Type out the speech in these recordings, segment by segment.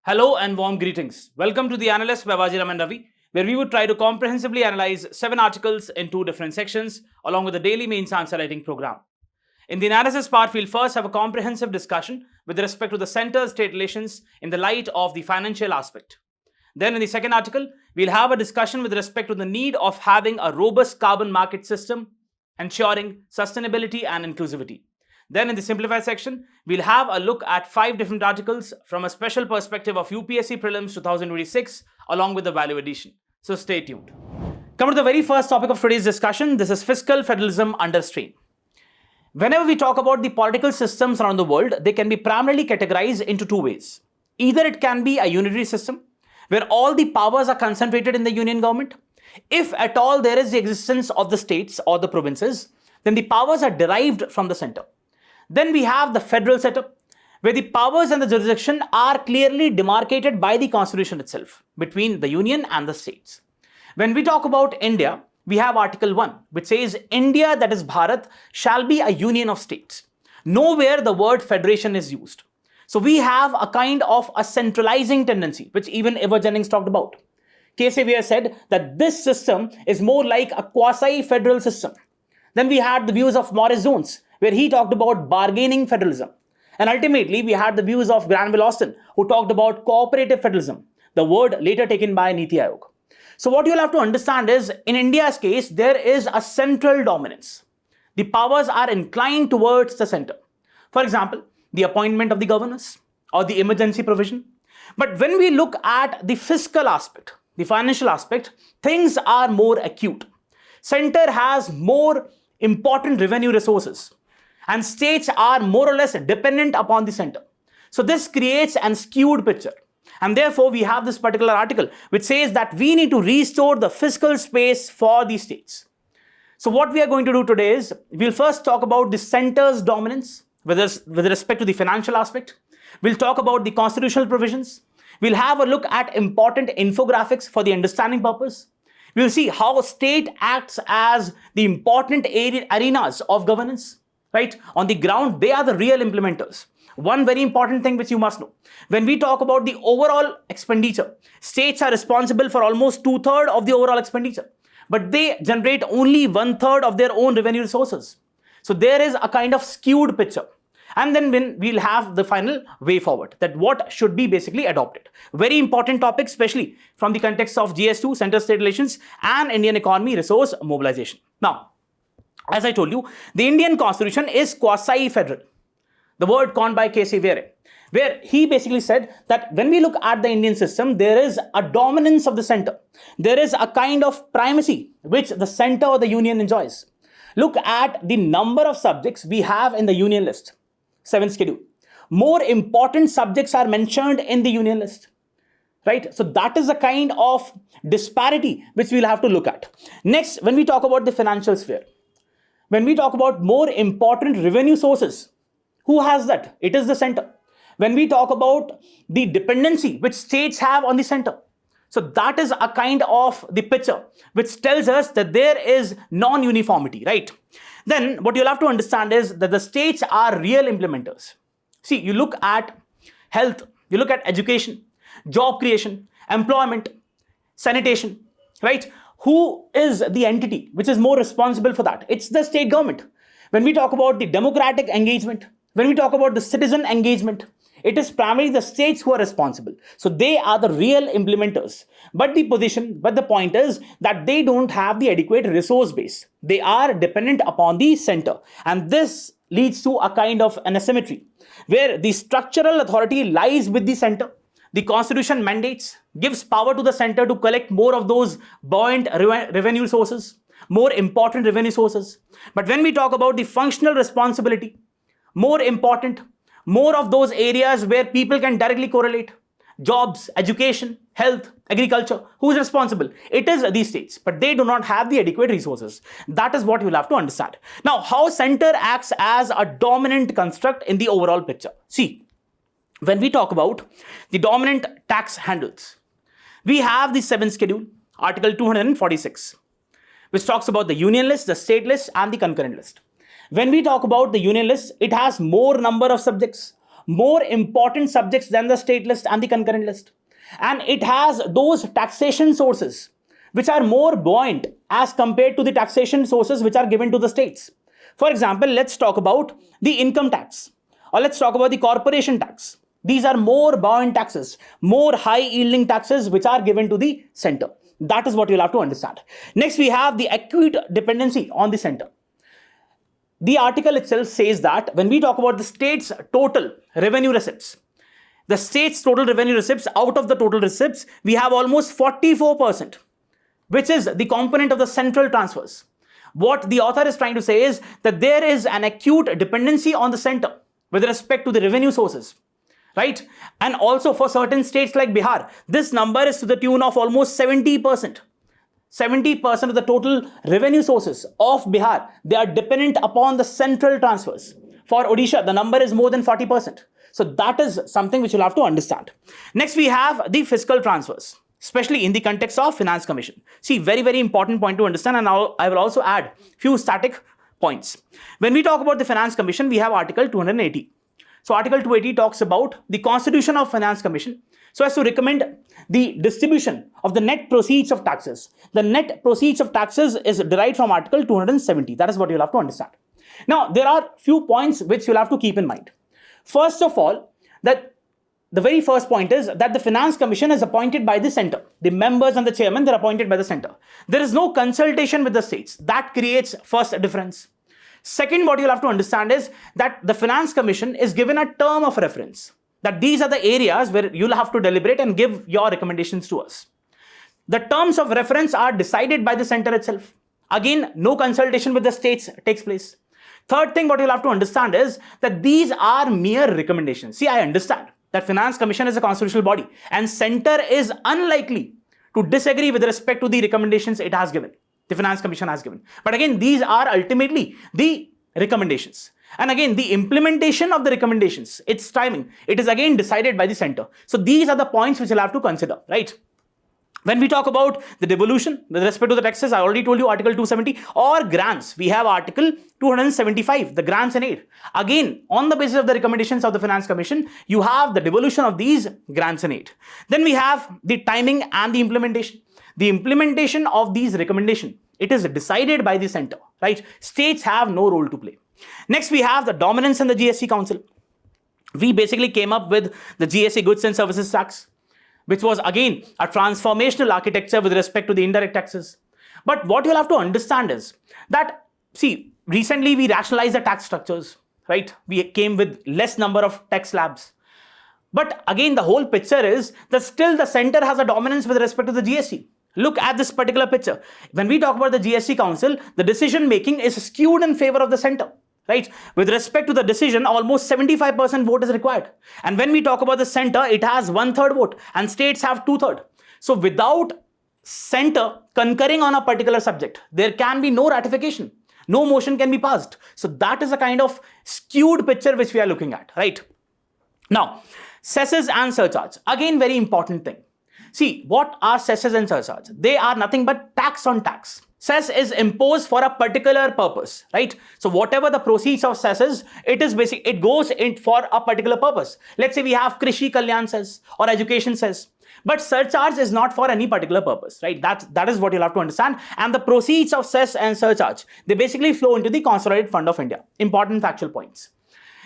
Hello and warm greetings. Welcome to the Analyst by Vajiram and Ravi, where we would try to comprehensively analyze 7 articles in 2 different sections, along with the daily mains answer writing program. In the analysis part, we'll first have a comprehensive discussion with respect to the center-state relations in the light of the financial aspect. Then in the second article, we'll have a discussion with respect to the need of having a robust carbon market system, ensuring sustainability and inclusivity. Then in the simplified section, we'll have a look at 5 different articles from a special perspective of UPSC Prelims 2026 along with the value addition. So stay tuned. Coming to the very first topic of today's discussion, this is fiscal federalism under strain. Whenever we talk about the political systems around the world, they can be primarily categorized into 2 ways. Either it can be a unitary system where all the powers are concentrated in the union government. If at all there is the existence of the states or the provinces, then the powers are derived from the center. Then we have the federal setup, where the powers and the jurisdiction are clearly demarcated by the constitution itself between the union and the states. When we talk about India, we have Article 1, which says India, that is Bharat, shall be a union of states. Nowhere the word federation is used. So we have a kind of a centralizing tendency, which even Eva Jennings talked about. K.C. Weir said that this system is more like a quasi-federal system. Then we had the views of Morris Jones, where he talked about bargaining federalism. And ultimately, we had the views of Granville Austin, who talked about cooperative federalism, the word later taken by Niti Aayog. So what you'll have to understand is, in India's case, there is a central dominance. The powers are inclined towards the center. For example, the appointment of the governors or the emergency provision. But when we look at the fiscal aspect, the financial aspect, things are more acute. Center has more important revenue resources, and states are more or less dependent upon the center. So this creates an skewed picture. And therefore, we have this particular article which says that we need to restore the fiscal space for the states. So what we are going to do today is, we'll first talk about the center's dominance with respect to the financial aspect. We'll talk about the constitutional provisions. We'll have a look at important infographics for the understanding purpose. We'll see how state acts as the important arenas of governance. Right? On the ground, they are the real implementers. One very important thing which you must know. When we talk about the overall expenditure, states are responsible for almost 2/3 of the overall expenditure. But they generate only 1/3 of their own revenue resources. So there is a kind of skewed picture. And then we'll have the final way forward, that what should be basically adopted. Very important topic, especially from the context of GS2, center-state relations, and Indian economy resource mobilization. Now, as I told you, the Indian constitution is quasi-federal. The word coined by K.C. Weir, where he basically said that when we look at the Indian system, there is a dominance of the center. There is a kind of primacy which the center or the union enjoys. Look at the number of subjects we have in the union list. 7th schedule. More important subjects are mentioned in the union list. Right? So that is a kind of disparity which we'll have to look at. Next, when we talk about the financial sphere, when we talk about more important revenue sources, who has that? It is the center. When we talk about the dependency which states have on the center, so that is a kind of the picture which tells us that there is non-uniformity, right? Then what you'll have to understand is that the states are real implementers. See, you look at health, you look at education, job creation, employment, sanitation, right? Who is the entity which is more responsible for that? It's the state government. When we talk about the democratic engagement, when we talk about the citizen engagement, it is primarily the states who are responsible. So they are the real implementers. But the point is that they don't have the adequate resource base. They are dependent upon the center. And this leads to a kind of an asymmetry, where the structural authority lies with the center. The constitution mandates, gives power to the center to collect more of those buoyant revenue sources, more important revenue sources. But when we talk about the functional responsibility, more important, more of those areas where people can directly correlate, jobs, education, health, agriculture, who is responsible? It is these states, but they do not have the adequate resources. That is what you'll have to understand. Now, how center acts as a dominant construct in the overall picture. See, when we talk about the dominant tax handles, we have the 7th schedule, Article 246, which talks about the union list, the state list, and the concurrent list. When we talk about the union list, it has more number of subjects, more important subjects than the state list and the concurrent list. And it has those taxation sources which are more buoyant as compared to the taxation sources which are given to the states. For example, let's talk about the income tax, or let's talk about the corporation tax. These are more buoyant taxes, more high yielding taxes which are given to the center. That is what you'll have to understand. Next, we have the acute dependency on the center. The article itself says that when we talk about the state's total revenue receipts, the state's total revenue receipts, out of the total receipts, we have almost 44%, which is the component of the central transfers. What the author is trying to say is that there is an acute dependency on the center with respect to the revenue sources, right? And also for certain states like Bihar, this number is to the tune of almost 70%. 70% of the total revenue sources of Bihar, they are dependent upon the central transfers. For Odisha, the number is more than 40%. So that is something which you'll have to understand. Next, we have the fiscal transfers, especially in the context of Finance Commission. See, very, very important point to understand, and I will also add few static points. When we talk about the Finance Commission, we have Article 280. So Article 280 talks about the Constitution of Finance Commission so as to recommend the distribution of the net proceeds of taxes. The net proceeds of taxes is derived from Article 270. That is what you'll have to understand. Now, there are few points which you'll have to keep in mind. First of all, that the very first point is that the Finance Commission is appointed by the center. The members and the chairman, they're appointed by the center. There is no consultation with the states. That creates first a difference. Second, what you'll have to understand is that the Finance Commission is given a term of reference, that these are the areas where you'll have to deliberate and give your recommendations to us. The terms of reference are decided by the center itself. Again, no consultation with the states takes place. Third thing, what you'll have to understand is that these are mere recommendations. See, I understand that Finance Commission is a constitutional body and center is unlikely to disagree with respect to the recommendations it has given, the Finance Commission has given. But again, these are ultimately the recommendations. And again, the implementation of the recommendations, its timing, it is again decided by the center. So these are the points which you'll have to consider, right? When we talk about the devolution with respect to the taxes, I already told you Article 270, or grants, we have Article 275, the grants and aid. Again, on the basis of the recommendations of the Finance Commission, you have the devolution of these grants and aid. Then we have the timing and the implementation. The implementation of these recommendations, it is decided by the center, right? States have no role to play. Next, we have the dominance in the GST Council. We basically came up with the GST Goods and Services Tax, which was again a transformational architecture with respect to the indirect taxes. But what you'll have to understand is that, see, recently we rationalized the tax structures, right? We came with less number of tax slabs. But again, the whole picture is that still the center has a dominance with respect to the GST. Look at this particular picture. When we talk about the GST Council, the decision making is skewed in favor of the center, right? With respect to the decision, almost 75% vote is required. And when we talk about the center, it has 1/3 vote and states have 2/3. So without center concurring on a particular subject, there can be no ratification. No motion can be passed. So that is a kind of skewed picture which we are looking at, right? Now, cesses and surcharge. Again, very important thing. See, what are cesses and surcharge? They are nothing but tax on tax. Cess is imposed for a particular purpose, right? So whatever the proceeds of cess is, it goes in for a particular purpose. Let's say we have Krishi Kalyan cess or education cess. But surcharge is not for any particular purpose, right? That is what you'll have to understand. And the proceeds of cess and surcharge, they basically flow into the Consolidated Fund of India. Important factual points.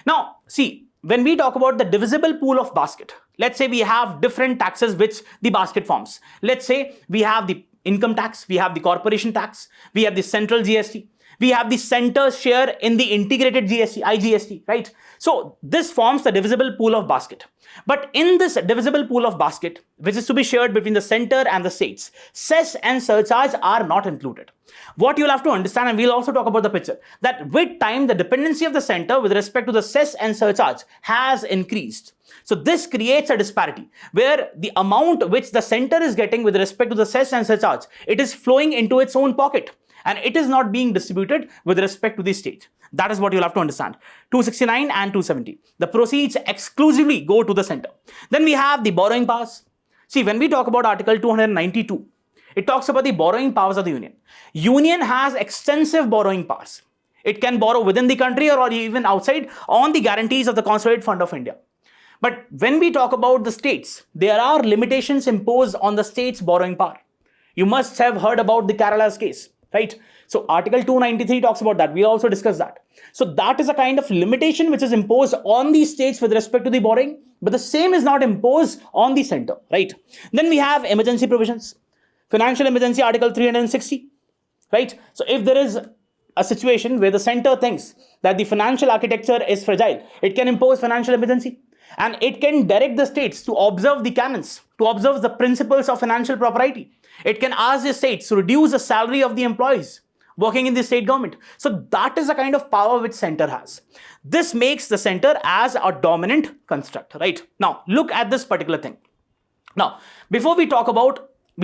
Now, see, when we talk about the divisible pool of basket, let's say we have different taxes which the basket forms. Let's say we have the income tax, we have the corporation tax, we have the central GST, we have the center share in the integrated GST, IGST, right? So this forms the divisible pool of basket. But in this divisible pool of basket, which is to be shared between the center and the states, cess and surcharge are not included. What you'll have to understand, and we'll also talk about the picture, that with time, the dependency of the center with respect to the cess and surcharge has increased. So this creates a disparity where the amount which the center is getting with respect to the cess and surcharge, it is flowing into its own pocket and it is not being distributed with respect to the state. That is what you'll have to understand. 269 and 270. The proceeds exclusively go to the center. Then we have the borrowing powers. See, when we talk about Article 292, it talks about the borrowing powers of the union. Union has extensive borrowing powers. It can borrow within the country or even outside on the guarantees of the Consolidated Fund of India. But when we talk about the states, there are limitations imposed on the state's borrowing power. You must have heard about the Kerala's case, right? So Article 293 talks about that. We also discussed that. So that is a kind of limitation which is imposed on the states with respect to the borrowing, but the same is not imposed on the center, right? Then we have emergency provisions. Financial emergency, Article 360, right? So if there is a situation where the center thinks that the financial architecture is fragile, it can impose financial emergency. And it can direct the states to observe the canons, to observe the principles of financial propriety. It can ask the states to reduce the salary of the employees working in the state government. So that is the kind of power which center has. This makes the center as a dominant construct, right? Now, look at this particular thing. Now, before we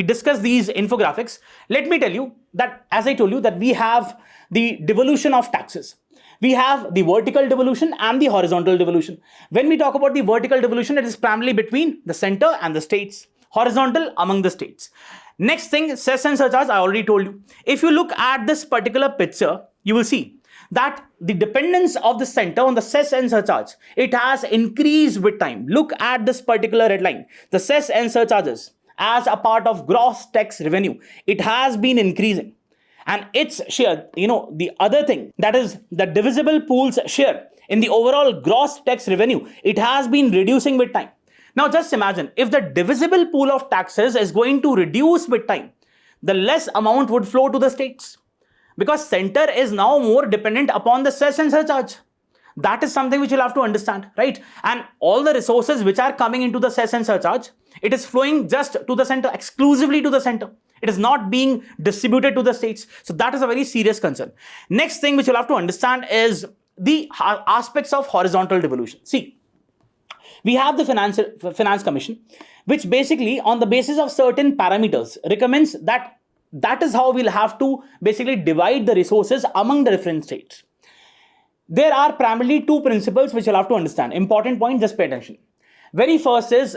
discuss these infographics, let me tell you that, as I told you, that we have the devolution of taxes. We have the vertical devolution and the horizontal devolution. When we talk about the vertical devolution, it is primarily between the center and the states, horizontal among the states. Next thing, cess and surcharge, I already told you. If you look at this particular picture, you will see that the dependence of the center on the cess and surcharge, it has increased with time. Look at this particular red line. The cess and surcharges as a part of gross tax revenue, it has been increasing. And its share, the other thing, that is the divisible pool's share in the overall gross tax revenue, it has been reducing with time. Now just imagine, if the divisible pool of taxes is going to reduce with time, the less amount would flow to the states, because center is now more dependent upon the cess and surcharge. That is something which you'll have to understand, right? And all the resources which are coming into the cess and surcharge, it is flowing just to the center, exclusively to the center. It is not being distributed to the states. So that is a very serious concern. Next thing which you'll have to understand is the aspects of horizontal devolution. See, we have the Finance Commission, which basically, on the basis of certain parameters, recommends that is how we'll have to basically divide the resources among the different states. There are primarily two principles which you'll have to understand. Important point, just pay attention. Very first is,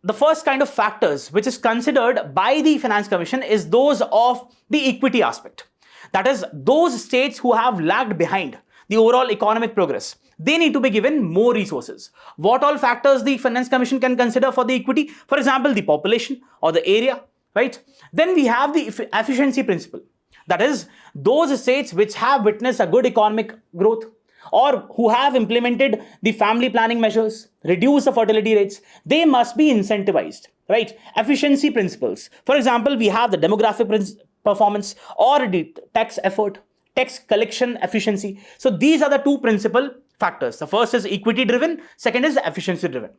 the first kind of factors which is considered by the Finance Commission is those of the equity aspect. That is, those states who have lagged behind the overall economic progress, they need to be given more resources. What all factors the Finance Commission can consider for the equity? For example, the population or the area, right? Then we have the efficiency principle. That is, those states which have witnessed a good economic growth, or who have implemented the family planning measures, reduce the fertility rates, they must be incentivized, right? Efficiency principles. For example, we have the demographic performance or the tax effort, tax collection efficiency. So these are the two principal factors. The first is equity driven, second is efficiency driven.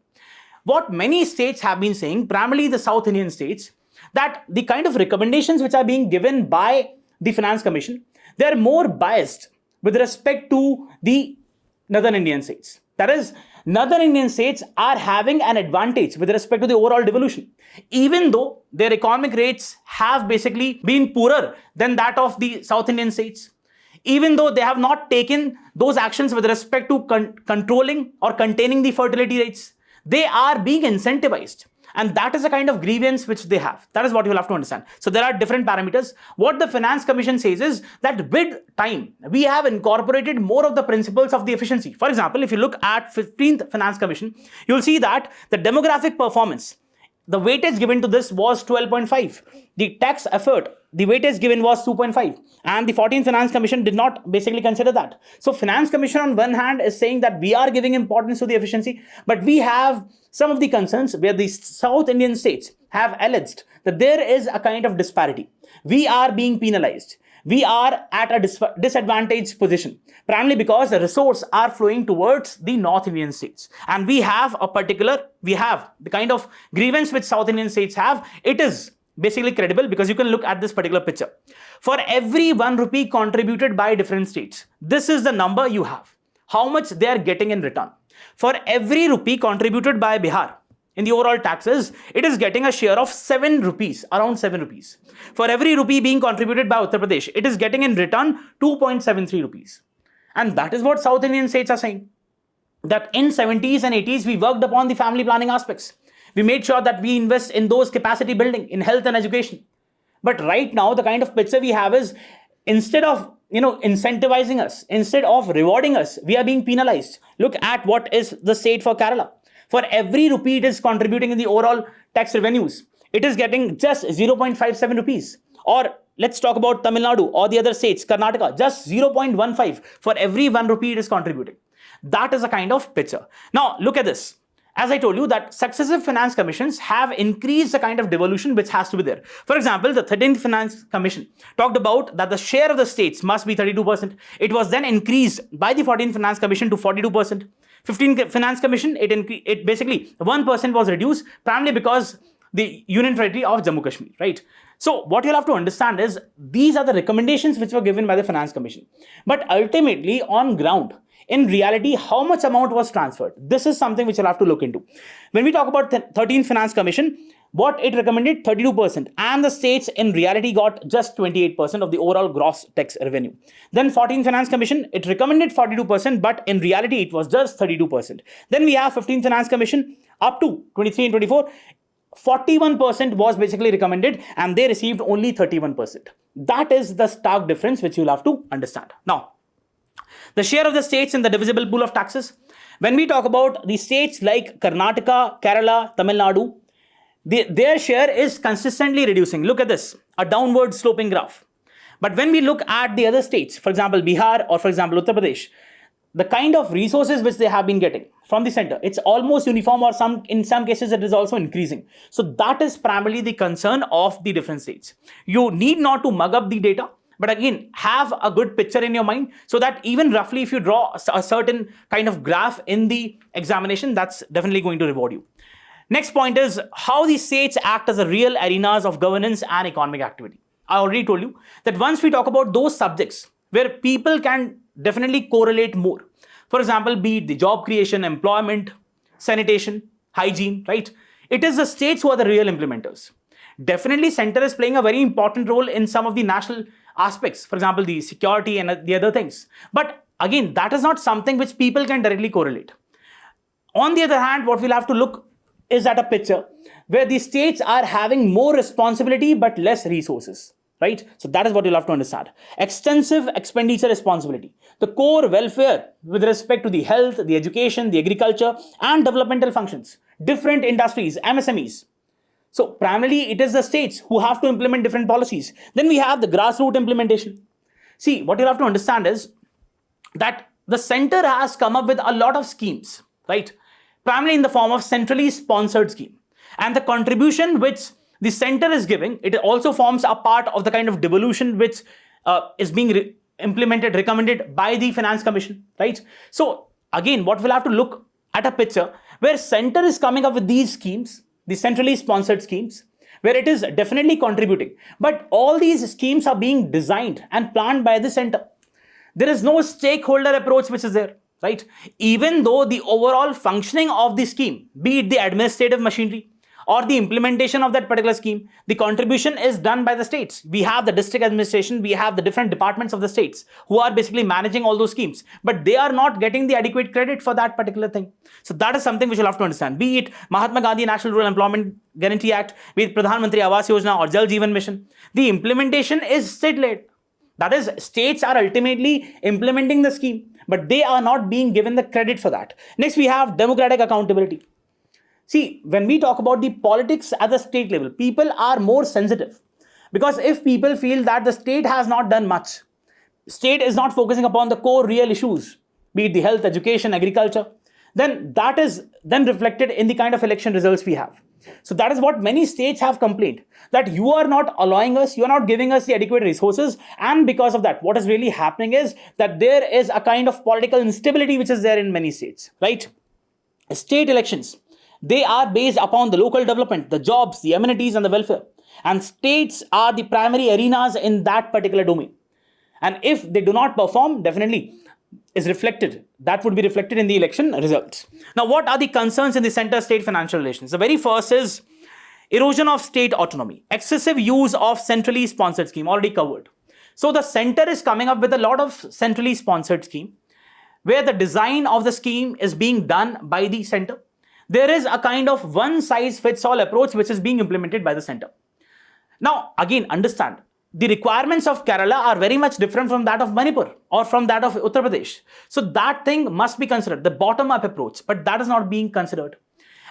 What many states have been saying, primarily the South Indian states, that the kind of recommendations which are being given by the Finance Commission, they are more biased with respect to the Northern Indian states. That is, Northern Indian states are having an advantage with respect to the overall devolution, even though their economic rates have basically been poorer than that of the South Indian states, even though they have not taken those actions with respect to controlling or containing the fertility rates. They are being incentivized. And that is a kind of grievance which they have. That is what you will have to understand. So there are different parameters. What the Finance Commission says is that with time, we have incorporated more of the principles of the efficiency. For example, if you look at 15th Finance Commission, you will see that the demographic performance, the weightage given to this was 12.5. The tax effort, the weightage given was 2.5. And the 14th Finance Commission did not basically consider that. So Finance Commission on one hand is saying that we are giving importance to the efficiency, but we have some of the concerns where the South Indian states have alleged that there is a kind of disparity. We are being penalized. We are at a disadvantaged position, primarily because the resources are flowing towards the North Indian states. And we have the kind of grievance which South Indian states have. It is basically credible because you can look at this particular picture. For every 1 rupee contributed by different states, this is the number you have, how much they are getting in return. For every rupee contributed by Bihar in the overall taxes, it is getting a share of 7 rupees, around 7 rupees. For every rupee being contributed by Uttar Pradesh, it is getting in return 2.73 rupees. And that is what South Indian states are saying. That in 70s and 80s, we worked upon the family planning aspects. We made sure that we invest in those capacity building, in health and education. But right now, the kind of picture we have is, instead of incentivizing us, instead of rewarding us, we are being penalized. Look at what is the state for Kerala. For every rupee it is contributing in the overall tax revenues, it is getting just 0.57 rupees. Or let's talk about Tamil Nadu or the other states, Karnataka, just 0.15 for every 1 rupee it is contributing. That is a kind of picture. Now, look at this. As I told you that successive finance commissions have increased the kind of devolution which has to be there. For example, the 13th Finance Commission talked about that the share of the states must be 32%. It was then increased by the 14th Finance Commission to 42%. 15th Finance Commission, it basically 1% was reduced primarily because the Union Territory of Jammu Kashmir, right? So what you'll have to understand is these are the recommendations which were given by the Finance Commission. But ultimately on ground, in reality, how much amount was transferred? This is something which you'll have to look into. When we talk about 13th Finance Commission, what it recommended 32%, and the states in reality got just 28% of the overall gross tax revenue. Then 14th Finance Commission, it recommended 42%, but in reality it was just 32%. Then we have 15th Finance Commission up to 23 and 24. 41% was basically recommended and they received only 31%. That is the stark difference which you'll have to understand. Now, the share of the states in the divisible pool of taxes. When we talk about the states like Karnataka, Kerala, Tamil Nadu, their share is consistently reducing. Look at this, a downward sloping graph. But when we look at the other states, for example, Bihar or for example, Uttar Pradesh, the kind of resources which they have been getting from the center, it's almost uniform, or in some cases it is also increasing. So that is primarily the concern of the different states. You need not to mug up the data, but again, have a good picture in your mind so that even roughly if you draw a certain kind of graph in the examination, that's definitely going to reward you. Next point is how the states act as a real arenas of governance and economic activity. I already told you that once we talk about those subjects where people can definitely correlate more, for example, be it the job creation, employment, sanitation, hygiene, right? It is the states who are the real implementers. Definitely center is playing a very important role in some of the national aspects, for example, the security and the other things. But again, that is not something which people can directly correlate. On the other hand, what we'll have to look is at a picture where the states are having more responsibility but less resources, right? So that is what you'll have to understand. Extensive expenditure responsibility. The core welfare with respect to the health, the education, the agriculture and developmental functions, different industries, MSMEs. So primarily it is the states who have to implement different policies. Then we have the grassroots implementation. See, what you'll have to understand is that the center has come up with a lot of schemes, right? Primarily in the form of centrally sponsored scheme. And the contribution which the center is giving, it also forms a part of the kind of devolution which is being implemented, recommended by the Finance Commission, right? So again, what we'll have to look at a picture where center is coming up with these schemes, the centrally sponsored schemes, where it is definitely contributing. But all these schemes are being designed and planned by the center. There is no stakeholder approach which is there, right? Even though the overall functioning of the scheme, be it the administrative machinery or the implementation of that particular scheme, the contribution is done by the states. We have the district administration, we have the different departments of the states who are basically managing all those schemes, but they are not getting the adequate credit for that particular thing. So that is something which you'll have to understand. Be it Mahatma Gandhi National Rural Employment Guarantee Act, be it Pradhan Mantri Awas Yojana or Jal Jeevan Mission, the implementation is state-led. That is, states are ultimately implementing the scheme, but they are not being given the credit for that. Next, we have democratic accountability. See, when we talk about the politics at the state level, people are more sensitive because if people feel that the state has not done much, state is not focusing upon the core real issues, be it the health, education, agriculture, then that is then reflected in the kind of election results we have. So that is what many states have complained, that you are not allowing us, you are not giving us the adequate resources, and because of that, what is really happening is that there is a kind of political instability which is there in many states, right? State elections, they are based upon the local development, the jobs, the amenities and the welfare. And states are the primary arenas in that particular domain. And if they do not perform, definitely is reflected. That would be reflected in the election results. Now, what are the concerns in the center-state financial relations? The very first is erosion of state autonomy, excessive use of centrally sponsored scheme, already covered. So the center is coming up with a lot of centrally sponsored scheme where the design of the scheme is being done by the center. There is a kind of one-size-fits-all approach which is being implemented by the center. Now, again, understand, the requirements of Kerala are very much different from that of Manipur or from that of Uttar Pradesh. So that thing must be considered, the bottom-up approach, but that is not being considered.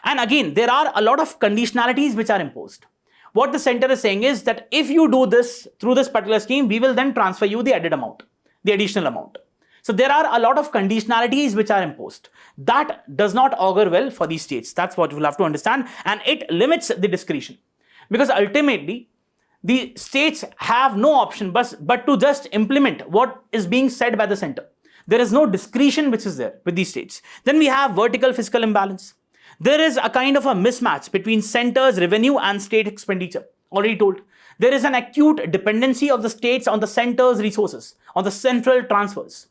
And again, there are a lot of conditionalities which are imposed. What the center is saying is that if you do this through this particular scheme, we will then transfer you the added amount, the additional amount. So there are a lot of conditionalities which are imposed. That does not augur well for these states. That's what you will have to understand. And it limits the discretion. Because ultimately, the states have no option but to just implement what is being said by the center. There is no discretion which is there with these states. Then we have vertical fiscal imbalance. There is a kind of a mismatch between center's revenue and state expenditure. Already told. There is an acute dependency of the states on the center's resources, on the central transfers.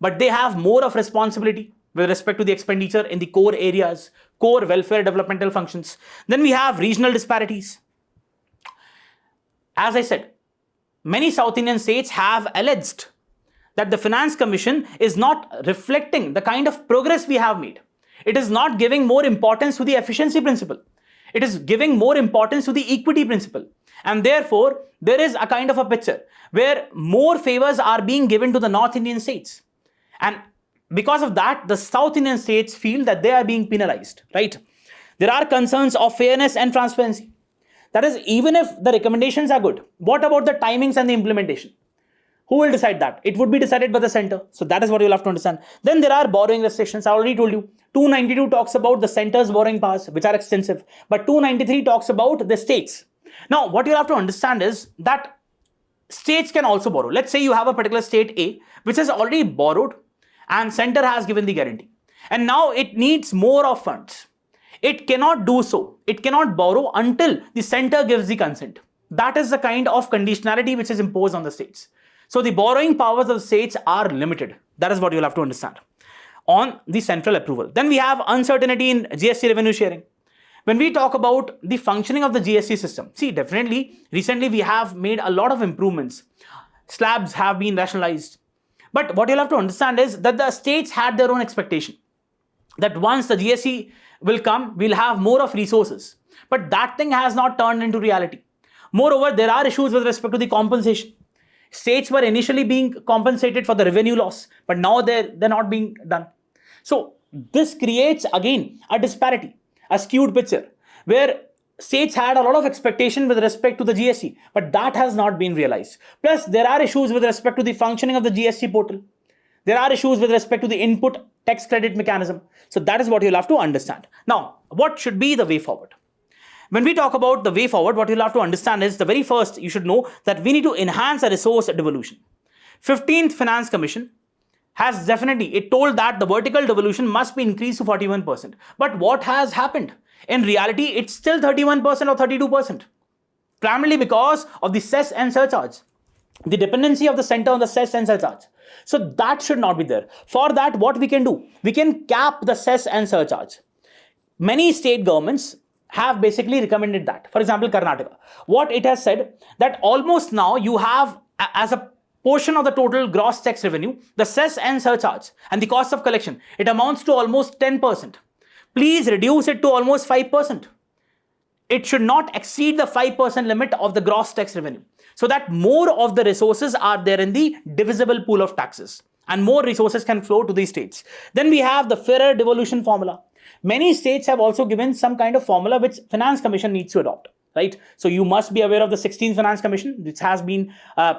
But they have more of responsibility with respect to the expenditure in the core areas, core welfare developmental functions. Then we have regional disparities. As I said, many South Indian states have alleged that the Finance Commission is not reflecting the kind of progress we have made. It is not giving more importance to the efficiency principle. It is giving more importance to the equity principle. And therefore, there is a kind of a picture where more favors are being given to the North Indian states. And because of that, the South Indian states feel that they are being penalized, right? There are concerns of fairness and transparency. That is, even if the recommendations are good, what about the timings and the implementation? Who will decide that? It would be decided by the center. So that is what you'll have to understand. Then there are borrowing restrictions. I already told you. 292 talks about the center's borrowing powers, which are extensive. But 293 talks about the states. Now, what you'll have to understand is that states can also borrow. Let's say you have a particular state A, which has already borrowed and center has given the guarantee. And now it needs more of funds. It cannot do so. It cannot borrow until the center gives the consent. That is the kind of conditionality which is imposed on the states. So the borrowing powers of the states are limited. That is what you'll have to understand on the central approval. Then we have uncertainty in GST revenue sharing. When we talk about the functioning of the GST system, see, definitely, recently we have made a lot of improvements. Slabs have been rationalized. But what you'll have to understand is that the states had their own expectation that once the GST will come, we'll have more of resources. But that thing has not turned into reality. Moreover, there are issues with respect to the compensation. States were initially being compensated for the revenue loss, but now they're not being done. So this creates again a disparity, a skewed picture, where states had a lot of expectation with respect to the GST, but that has not been realized. Plus, there are issues with respect to the functioning of the GST portal. There are issues with respect to the input tax credit mechanism. So that is what you'll have to understand. Now, what should be the way forward? When we talk about the way forward, what you'll have to understand is the very first, you should know that we need to enhance the resource devolution. 15th Finance Commission has definitely, it told that the vertical devolution must be increased to 41%. But what has happened? In reality, it's still 31% or 32%. Primarily because of the cess and surcharge. The dependency of the center on the cess and surcharge. So that should not be there. For that, what we can do? We can cap the cess and surcharge. Many state governments have basically recommended that. For example, Karnataka. What it has said that almost now you have as a portion of the total gross tax revenue, the cess and surcharge and the cost of collection, it amounts to almost 10%. Please reduce it to almost 5%. It should not exceed the 5% limit of the gross tax revenue, so that more of the resources are there in the divisible pool of taxes and more resources can flow to these states. Then we have the fairer devolution formula. Many states have also given some kind of formula which Finance Commission needs to adopt, right? So you must be aware of the 16th Finance Commission, which has been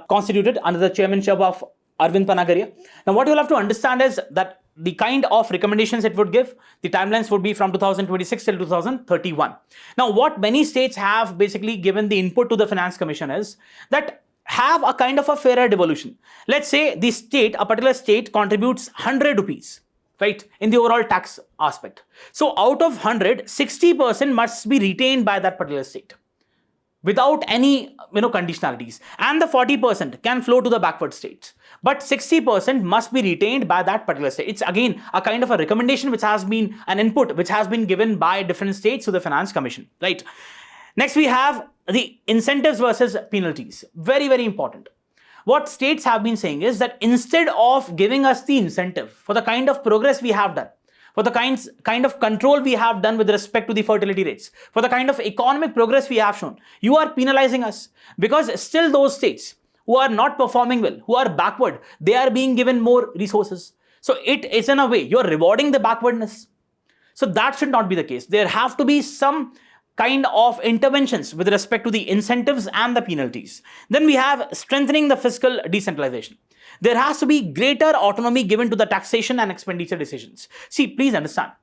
constituted under the chairmanship of Arvind Panagaria. Now, what you'll have to understand is that the kind of recommendations it would give, the timelines would be from 2026 till 2031. Now, what many states have basically given the input to the Finance Commission is that have a kind of a fairer devolution. Let's say the state, a particular state contributes 100 rupees, right, in the overall tax aspect. So out of 100, 60% must be retained by that particular state without any conditionalities, and the 40% can flow to the backward states, but 60% must be retained by that particular state. It's again a kind of a recommendation which has been an input which has been given by different states to the Finance Commission, right? Next, we have the incentives versus penalties. Very, very important. What states have been saying is that instead of giving us the incentive for the kind of progress we have done, for the kind of control we have done with respect to the fertility rates, for the kind of economic progress we have shown, you are penalizing us, because still those states who are not performing well, who are backward, they are being given more resources. So it is in a way, you're rewarding the backwardness. So that should not be the case. There have to be some kind of interventions with respect to the incentives and the penalties. Then we have strengthening the fiscal decentralization. There has to be greater autonomy given to the taxation and expenditure decisions. See, please understand,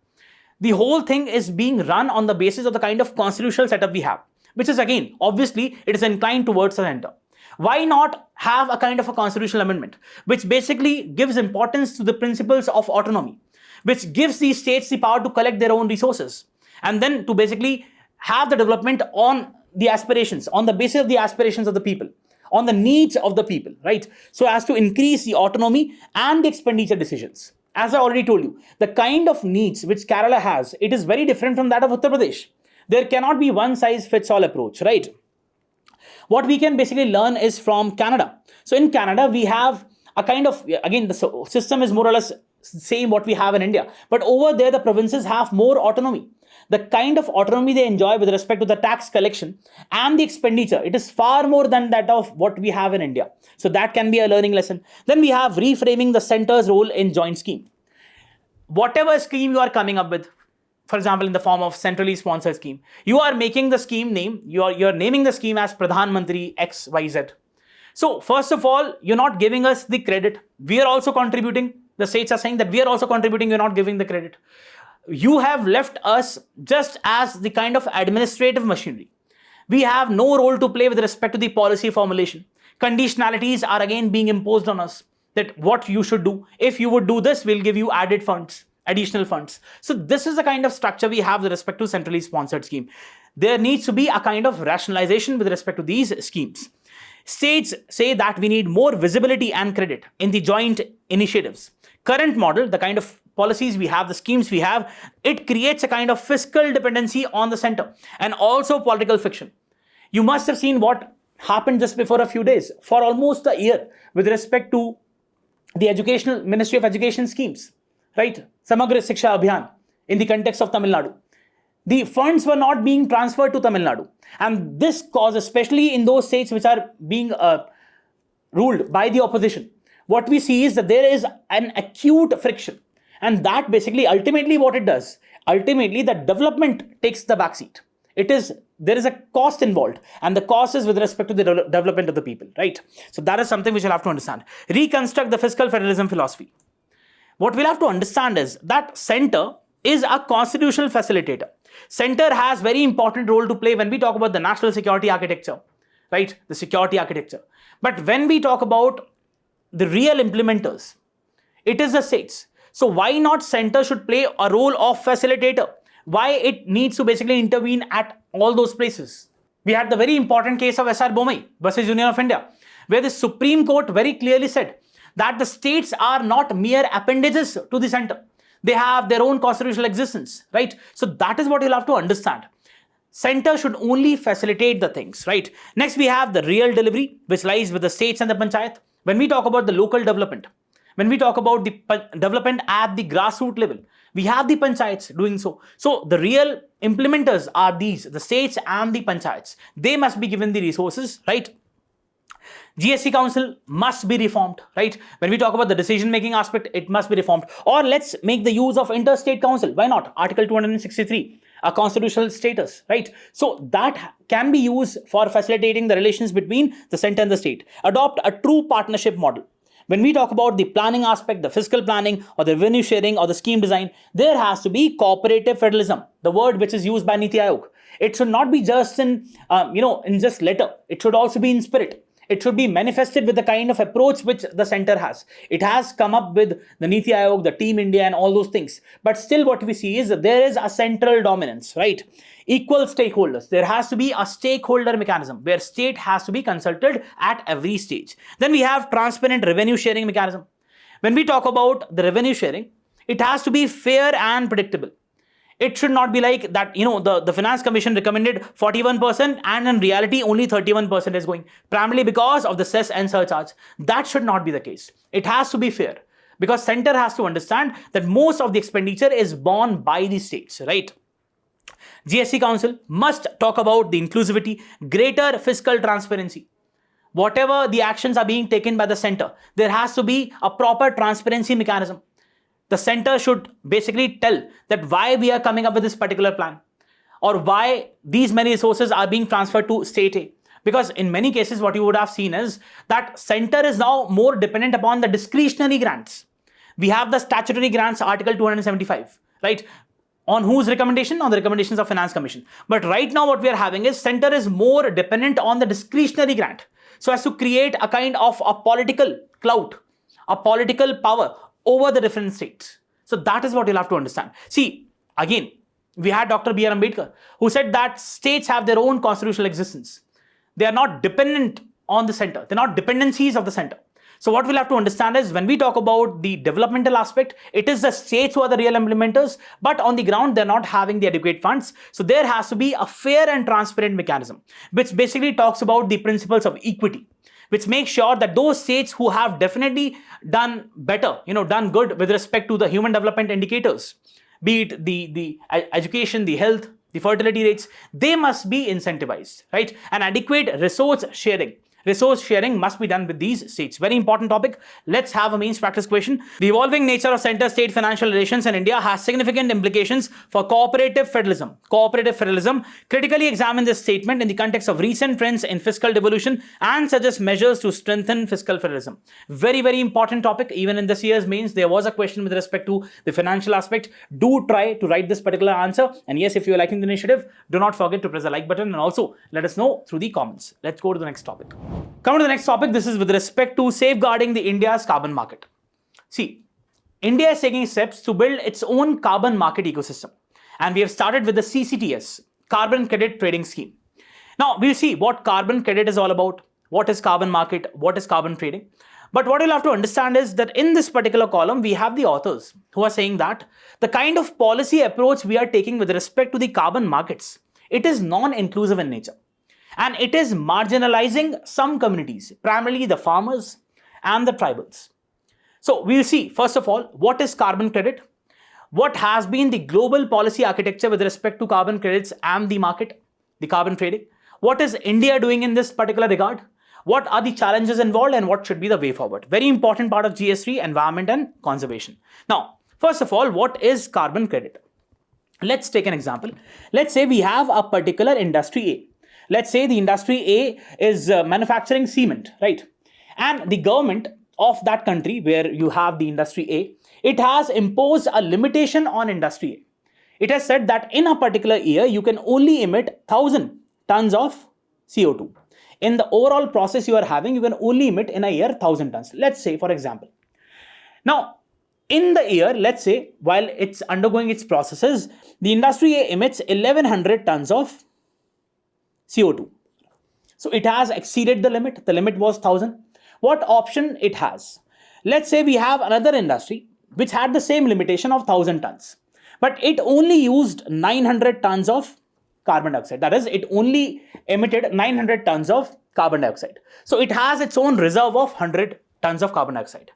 the whole thing is being run on the basis of the kind of constitutional setup we have, which is, again, obviously, it is inclined towards the center. Why not have a kind of a constitutional amendment which basically gives importance to the principles of autonomy, which gives these states the power to collect their own resources, and then to basically have the development on the aspirations, on the basis of the aspirations of the people, on the needs of the people, right? So as to increase the autonomy and the expenditure decisions. As I already told you, the kind of needs which Kerala has, it is very different from that of Uttar Pradesh. There cannot be one size fits all approach, right? What we can basically learn is from Canada. So in Canada, we have a kind of, again, the system is more or less same what we have in India, but over there, the provinces have more autonomy. The kind of autonomy they enjoy with respect to the tax collection and the expenditure, it is far more than that of what we have in India. So that can be a learning lesson. Then we have reframing the center's role in joint scheme. Whatever scheme you are coming up with, for example, in the form of centrally sponsored scheme, you are making the scheme name, you're naming the scheme as Pradhan Mantri XYZ. So first of all, you're not giving us the credit. We are also contributing. The states are saying that we are also contributing, you're not giving the credit. You have left us just as the kind of administrative machinery. We have no role to play with respect to the policy formulation. Conditionalities are again being imposed on us, that what you should do. If you would do this, we'll give you added funds, additional funds. So this is the kind of structure we have with respect to centrally sponsored scheme. There needs to be a kind of rationalization with respect to these schemes. States say that we need more visibility and credit in the joint initiatives. Current model, the kind of policies we have, the schemes we have, it creates a kind of fiscal dependency on the center and also political fiction. You must have seen what happened just before a few days, for almost a year, with respect to the educational Ministry of Education schemes, right? Samagra Shiksha Abhiyan in the context of Tamil Nadu. The funds were not being transferred to Tamil Nadu. And this caused, especially in those states which are being ruled by the opposition, what we see is that there is an acute friction. And that basically, ultimately what it does, ultimately the development takes the backseat. There is a cost involved, and the cost is with respect to the development of the people, right? So that is something which you'll have to understand. Reconstruct the fiscal federalism philosophy. What we'll have to understand is that center is a constitutional facilitator. Center has very important role to play when we talk about the national security architecture, right? The security architecture. But when we talk about the real implementers, it is the states. So why not center should play a role of facilitator? Why it needs to basically intervene at all those places? We had the very important case of S.R. Bomai versus Union of India, where the Supreme Court very clearly said that the states are not mere appendages to the center. They have their own constitutional existence, right? So that is what you'll have to understand. Center should only facilitate the things, right? Next, we have the real delivery, which lies with the states and the panchayat. When we talk about the local development, when we talk about the development at the grassroots level, we have the panchayats doing so. So the real implementers are these, the states and the panchayats. They must be given the resources, right? GST Council must be reformed, right? When we talk about the decision-making aspect, it must be reformed. Or let's make the use of Interstate Council. Why not? Article 263, a constitutional status, right? So that can be used for facilitating the relations between the center and the state. Adopt a true partnership model. When we talk about the planning aspect, the fiscal planning or the revenue sharing or the scheme design, there has to be cooperative federalism, the word which is used by Niti Aayog. It should not be just in just letter. It should also be in spirit. It should be manifested with the kind of approach which the center has. It has come up with the Niti Aayog, the Team India and all those things. But still what we see is that there is a central dominance, right? Equal stakeholders. There has to be a stakeholder mechanism where state has to be consulted at every stage. Then we have transparent revenue sharing mechanism. When we talk about the revenue sharing, it has to be fair and predictable. It should not be like that, the Finance Commission recommended 41% and in reality only 31% is going, primarily because of the cess and surcharge. That should not be the case. It has to be fair because center has to understand that most of the expenditure is borne by the states, right? GST Council must talk about the inclusivity, greater fiscal transparency. Whatever the actions are being taken by the center, there has to be a proper transparency mechanism. the center should basically tell that why we are coming up with this particular plan, or why these many resources are being transferred to state A. Because in many cases, what you would have seen is that center is now more dependent upon the discretionary grants. We have the statutory grants, Article 275, right? On whose recommendation? On the recommendations of Finance Commission. But right now what we are having is center is more dependent on the discretionary grant, so as to create a kind of a political clout, a political power over the different states. So that is what you'll have to understand. See, again, we had Dr. B.R. Ambedkar, who said that states have their own constitutional existence. They are not dependent on the center. They're not dependencies of the center. So what we'll have to understand is when we talk about the developmental aspect, it is the states who are the real implementers, but on the ground, they're not having the adequate funds. So there has to be a fair and transparent mechanism, which basically talks about the principles of equity, which makes sure that those states who have definitely done better, done good with respect to the human development indicators, be it the education, the health, the fertility rates, they must be incentivized, right? And adequate resource sharing must be done with these states. Very important topic. Let's have a means practice question. The evolving nature of center-state financial relations in India has significant implications for cooperative federalism. Cooperative federalism. Critically examine this statement in the context of recent trends in fiscal devolution and suggest measures to strengthen fiscal federalism. Very, very important topic. Even in this year's mains, there was a question with respect to the financial aspect. Do try to write this particular answer. And yes, if you're liking the initiative, do not forget to press the like button and also let us know through the comments. Let's go to the next topic. Coming to the next topic, this is with respect to safeguarding the India's carbon market. See, India is taking steps to build its own carbon market ecosystem. And we have started with the CCTS, Carbon Credit Trading Scheme. Now, we'll see what carbon credit is all about, what is carbon market, what is carbon trading. But what you'll have to understand is that in this particular column, we have the authors who are saying that the kind of policy approach we are taking with respect to the carbon markets, it is non-inclusive in nature. And it is marginalizing some communities, primarily the farmers and the tribals. So we'll see, first of all, what is carbon credit? What has been the global policy architecture with respect to carbon credits and the market, the carbon trading? What is India doing in this particular regard? What are the challenges involved and what should be the way forward? Very important part of GS3, environment and conservation. Now, first of all, what is carbon credit? Let's take an example. Let's say we have a particular industry A. Let's say the industry A is manufacturing cement, right? And the government of that country where you have the industry A, it has imposed a limitation on industry A. It has said that in a particular year, you can only emit 1,000 tons of CO2. In the overall process you are having, you can only emit in a year 1,000 tons. Let's say, for example. Now, in the year, let's say, while it's undergoing its processes, the industry A emits 1,100 tons of CO2. So it has exceeded the limit. The limit was 1,000. What option it has? Let's say we have another industry which had the same limitation of 1,000 tons, but it only used 900 tons of carbon dioxide. That is, it only emitted 900 tons of carbon dioxide. So it has its own reserve of 100 tons of carbon dioxide.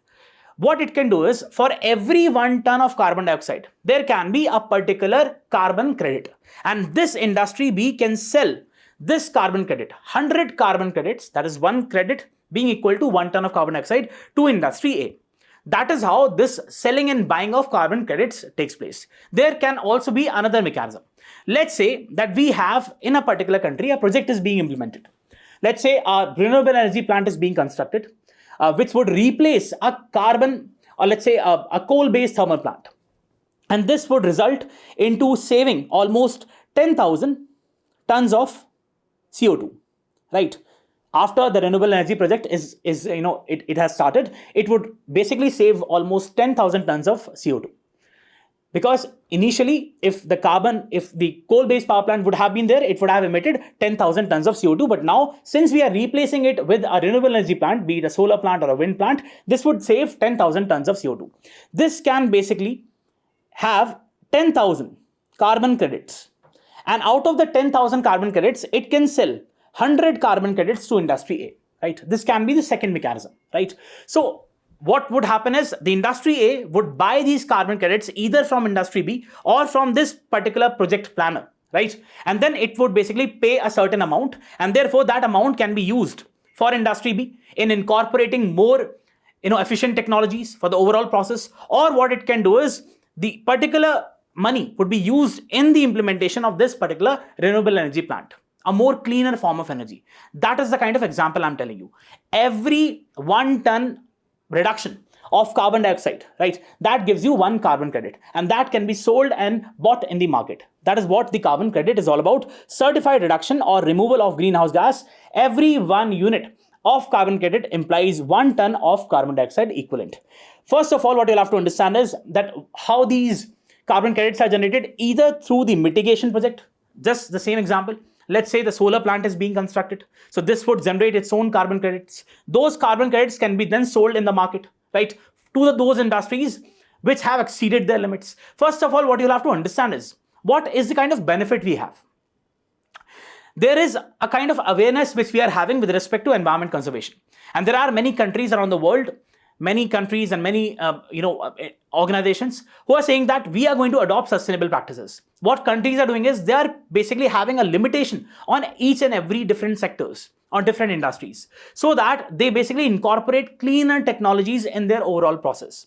What it can do is, for every 1 ton of carbon dioxide, there can be a particular carbon credit. And this industry B can sell this carbon credit, 100 carbon credits, that is 1 credit being equal to 1 ton of carbon dioxide, to industry A. That is how this selling and buying of carbon credits takes place. There can also be another mechanism. Let's say that we have in a particular country, a project is being implemented. Let's say a renewable energy plant is being constructed, which would replace a carbon, or let's say a coal-based thermal plant. And this would result into saving almost 10,000 tons of CO2, right? After the renewable energy project it has started, it would basically save almost 10,000 tons of CO2. Because initially, if the coal-based power plant would have been there, it would have emitted 10,000 tons of CO2. But now, since we are replacing it with a renewable energy plant, be it a solar plant or a wind plant, this would save 10,000 tons of CO2. This can basically have 10,000 carbon credits. And out of the 10,000 carbon credits, it can sell 100 carbon credits to industry A, right? This can be the second mechanism, right? So what would happen is the industry A would buy these carbon credits either from industry B or from this particular project planner, right? And then it would basically pay a certain amount, and therefore that amount can be used for industry B in incorporating more efficient technologies for the overall process, or what it can do is the particular money would be used in the implementation of this particular renewable energy plant, a more cleaner form of energy. That is the kind of example I'm telling you. Every 1 ton reduction of carbon dioxide, right, that gives you 1 carbon credit, and that can be sold and bought in the market. That is what the carbon credit is all about. Certified reduction or removal of greenhouse gas. Every 1 unit of carbon credit implies 1 ton of carbon dioxide equivalent. First of all, what you'll have to understand is that how these carbon credits are generated, either through the mitigation project. Just the same example, let's say the solar plant is being constructed, so this would generate its own carbon credits. Those carbon credits can be then sold in the market, right, to those industries which have exceeded their limits. First of all, what you'll have to understand is what is the kind of benefit we have. There is a kind of awareness which we are having with respect to environment conservation, and there are many countries around the world, many countries and many organizations who are saying that we are going to adopt sustainable practices. What countries are doing is they are basically having a limitation on each and every different sectors, on different industries, so that they basically incorporate cleaner technologies in their overall process.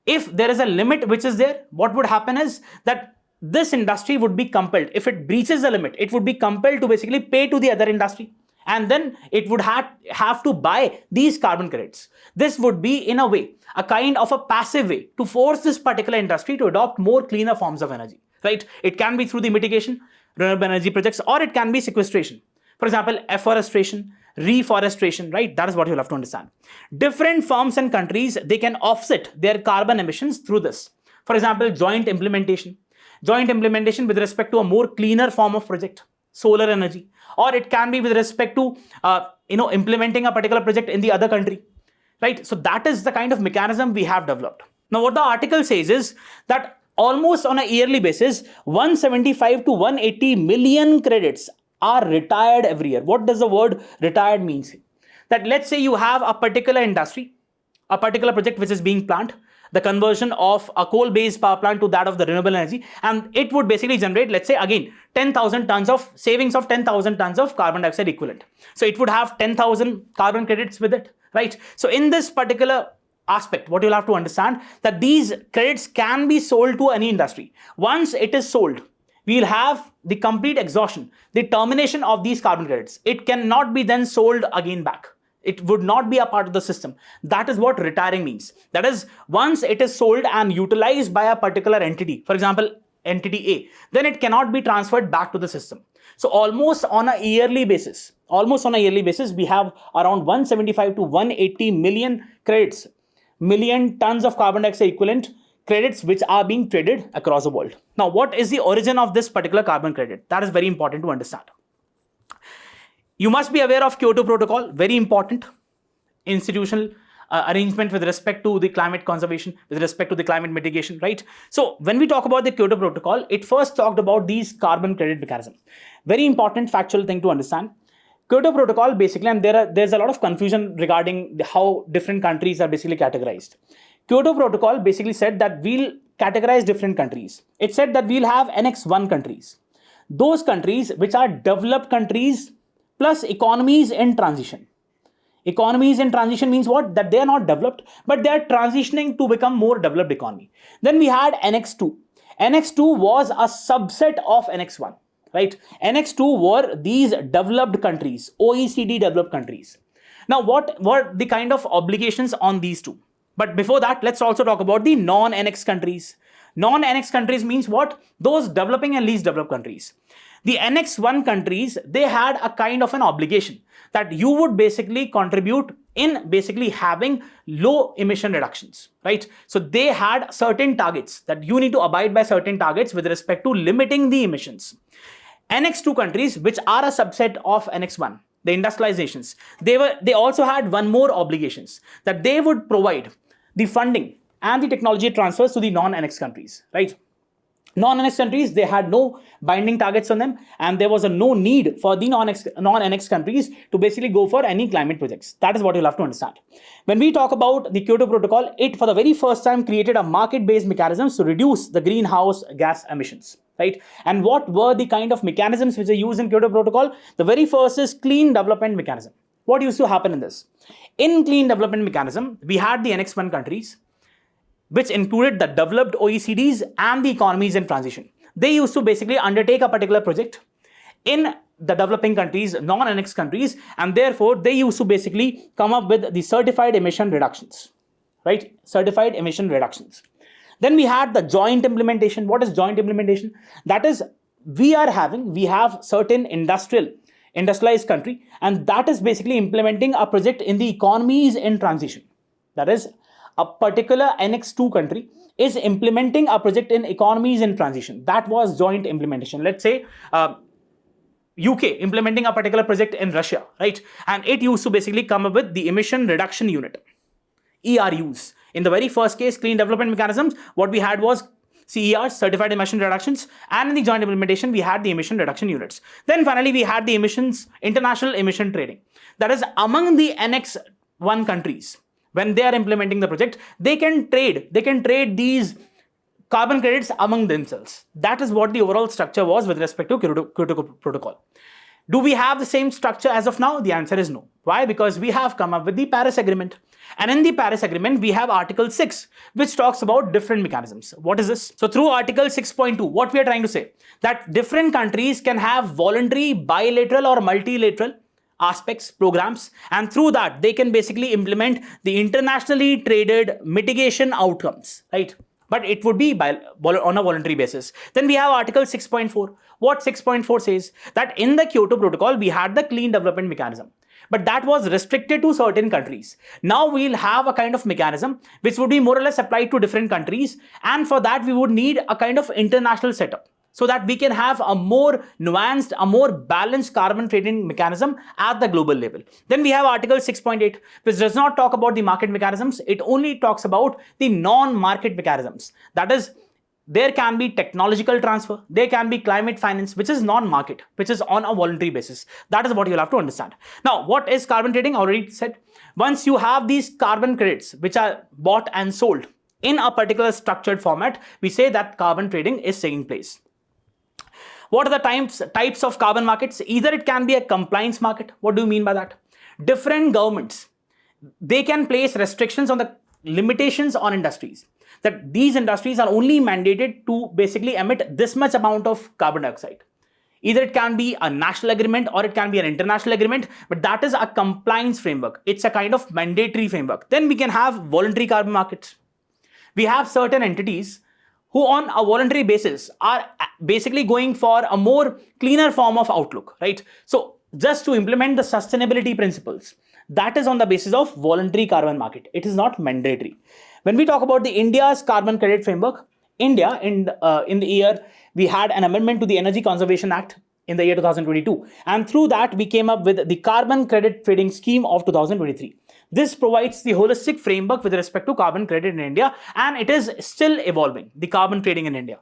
If there is a limit which is there, what would happen is that this industry would be compelled, if it breaches the limit, it would be compelled to basically pay to the other industry, and then it would have to buy these carbon credits. This would be, in a way, a kind of a passive way to force this particular industry to adopt more cleaner forms of energy, right? It can be through the mitigation, renewable energy projects, or it can be sequestration. For example, afforestation, reforestation, right? That is what you'll have to understand. Different firms and countries, they can offset their carbon emissions through this. For example, joint implementation with respect to a more cleaner form of project, solar energy, or it can be with respect to implementing a particular project in the other country, right? So that is the kind of mechanism we have developed. Now, what the article says is that almost on a yearly basis, 175 to 180 million credits are retired every year. What does the word retired means? That let's say you have a particular industry, a particular project which is being planned, the conversion of a coal-based power plant to that of the renewable energy, and it would basically generate, let's say again, 10,000 tons of savings of 10,000 tons of carbon dioxide equivalent. So it would have 10,000 carbon credits with it, right? So in this particular aspect, what you'll have to understand that these credits can be sold to any industry. Once it is sold, we'll have the complete exhaustion, the termination of these carbon credits. It cannot be then sold again back. It would not be a part of the system. That is what retiring means. That is, once it is sold and utilized by a particular entity, for example, entity A, then it cannot be transferred back to the system. So almost on a yearly basis, we have around 175 to 180 million credits, million tons of carbon dioxide equivalent credits which are being traded across the world. Now, what is the origin of this particular carbon credit? That is very important to understand. You must be aware of Kyoto Protocol, very important institutional arrangement with respect to the climate conservation, with respect to the climate mitigation, right? So when we talk about the Kyoto Protocol, it first talked about these carbon credit mechanism. Very important factual thing to understand. Kyoto Protocol basically, and there's a lot of confusion regarding how different countries are basically categorized. Kyoto Protocol basically said that we'll categorize different countries. It said that we'll have Annex 1 countries. Those countries which are developed countries plus economies in transition. Economies in transition means what? That they are not developed, but they are transitioning to become more developed economy. Then we had Annex 2. Annex 2 was a subset of Annex 1, right? Annex 2 were these developed countries, OECD developed countries. Now, what were the kind of obligations on these two? But before that, let's also talk about the non-Annex countries. Non-Annex countries means what? Those developing and least developed countries. The Annex 1 countries, they had a kind of an obligation that you would basically contribute in basically having low emission reductions, right? So they had certain targets that you need to abide by certain targets with respect to limiting the emissions. Annex 2 countries, which are a subset of Annex 1, the industrializations, they also had one more obligations that they would provide the funding and the technology transfers to the non-Annex countries, right? Non-Annex countries, they had no binding targets on them, and there was no need for the non-Annex countries to basically go for any climate projects. That is what you'll have to understand. When we talk about the Kyoto Protocol, it for the very first time created a market-based mechanisms to reduce the greenhouse gas emissions, right? And what were the kind of mechanisms which are used in Kyoto Protocol? The very first is clean development mechanism. what used to happen in this? In clean development mechanism, we had the Annex 1 countries, which included the developed OECDs and the economies in transition. They used to basically undertake a particular project in the developing countries, non-annexed countries, and therefore they used to basically come up with the certified emission reductions, right? Certified emission reductions. Then we had the joint implementation. What is joint implementation? That is, we have certain industrialized country, and that is basically implementing a project in the economies in transition. That is, a particular Annex 2 country is implementing a project in economies in transition. That was joint implementation. Let's say UK implementing a particular project in Russia, right? And it used to basically come up with the emission reduction unit, ERUs. In the very first case, clean development mechanisms, what we had was CERs, certified emission reductions, and in the joint implementation, we had the emission reduction units. Then finally, we had the international emission trading. That is, among the Annex 1 countries, when they are implementing the project, they can trade these carbon credits among themselves. That is what the overall structure was with respect to Kyoto Protocol. Do we have the same structure as of now? The answer is no. Why? Because we have come up with the Paris Agreement. And in the Paris Agreement, we have Article 6, which talks about different mechanisms. What is this? So through Article 6.2, what we are trying to say, that different countries can have voluntary, bilateral or multilateral aspects, programs, and through that, they can basically implement the internationally traded mitigation outcomes, right? But it would be on a voluntary basis. Then we have Article 6.4. What 6.4 says? That in the Kyoto Protocol, we had the clean development mechanism, but that was restricted to certain countries. Now we'll have a kind of mechanism which would be more or less applied to different countries, and for that we would need a kind of international setup, so that we can have a more nuanced, a more balanced carbon trading mechanism at the global level. Then we have Article 6.8, which does not talk about the market mechanisms. It only talks about the non-market mechanisms. That is, there can be technological transfer, there can be climate finance, which is non-market, which is on a voluntary basis. That is what you'll have to understand. Now, what is carbon trading? I already said. Once you have these carbon credits, which are bought and sold in a particular structured format, we say that carbon trading is taking place. What are the types of carbon markets? Either it can be a compliance market. What do you mean by that? Different governments, they can place restrictions on the limitations on industries, that these industries are only mandated to basically emit this much amount of carbon dioxide. Either it can be a national agreement or it can be an international agreement, but that is a compliance framework. It's a kind of mandatory framework. Then we can have voluntary carbon markets. We have certain entities who on a voluntary basis are basically going for a more cleaner form of outlook, right? So just to implement the sustainability principles, that is on the basis of voluntary carbon market. It is not mandatory. When we talk about the India's carbon credit framework, India in the year, we had an amendment to the Energy Conservation Act in the year 2022. And through that, we came up with the Carbon Credit Trading Scheme of 2023. This provides the holistic framework with respect to carbon credit in India, and it is still evolving, the carbon trading in India.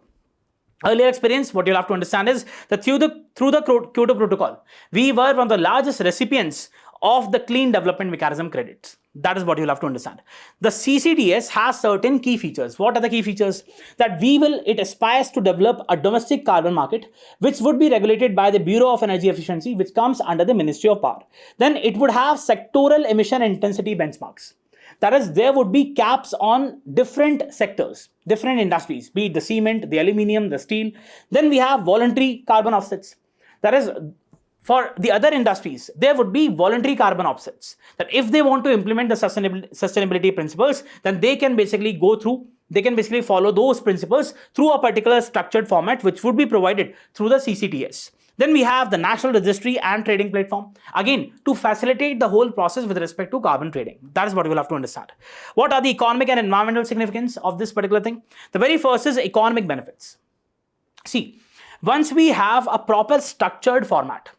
Earlier experience, what you'll have to understand is that through the Kyoto Protocol, we were one of the largest recipients of the clean development mechanism credits. That is what you'll have to understand. The CCDS has certain key features. What are the key features? That it aspires to develop a domestic carbon market, which would be regulated by the Bureau of Energy Efficiency, which comes under the Ministry of Power. Then it would have sectoral emission intensity benchmarks. That is, there would be caps on different sectors, different industries, be it the cement, the aluminium, the steel. Then we have voluntary carbon offsets. That is, for the other industries, there would be voluntary carbon offsets. That if they want to implement the sustainability principles, then they can basically follow those principles through a particular structured format, which would be provided through the CCTS. Then we have the National Registry and Trading Platform, again, to facilitate the whole process with respect to carbon trading. That is what you'll have to understand. What are the economic and environmental significance of this particular thing? The very first is economic benefits. See, once we have a proper structured format,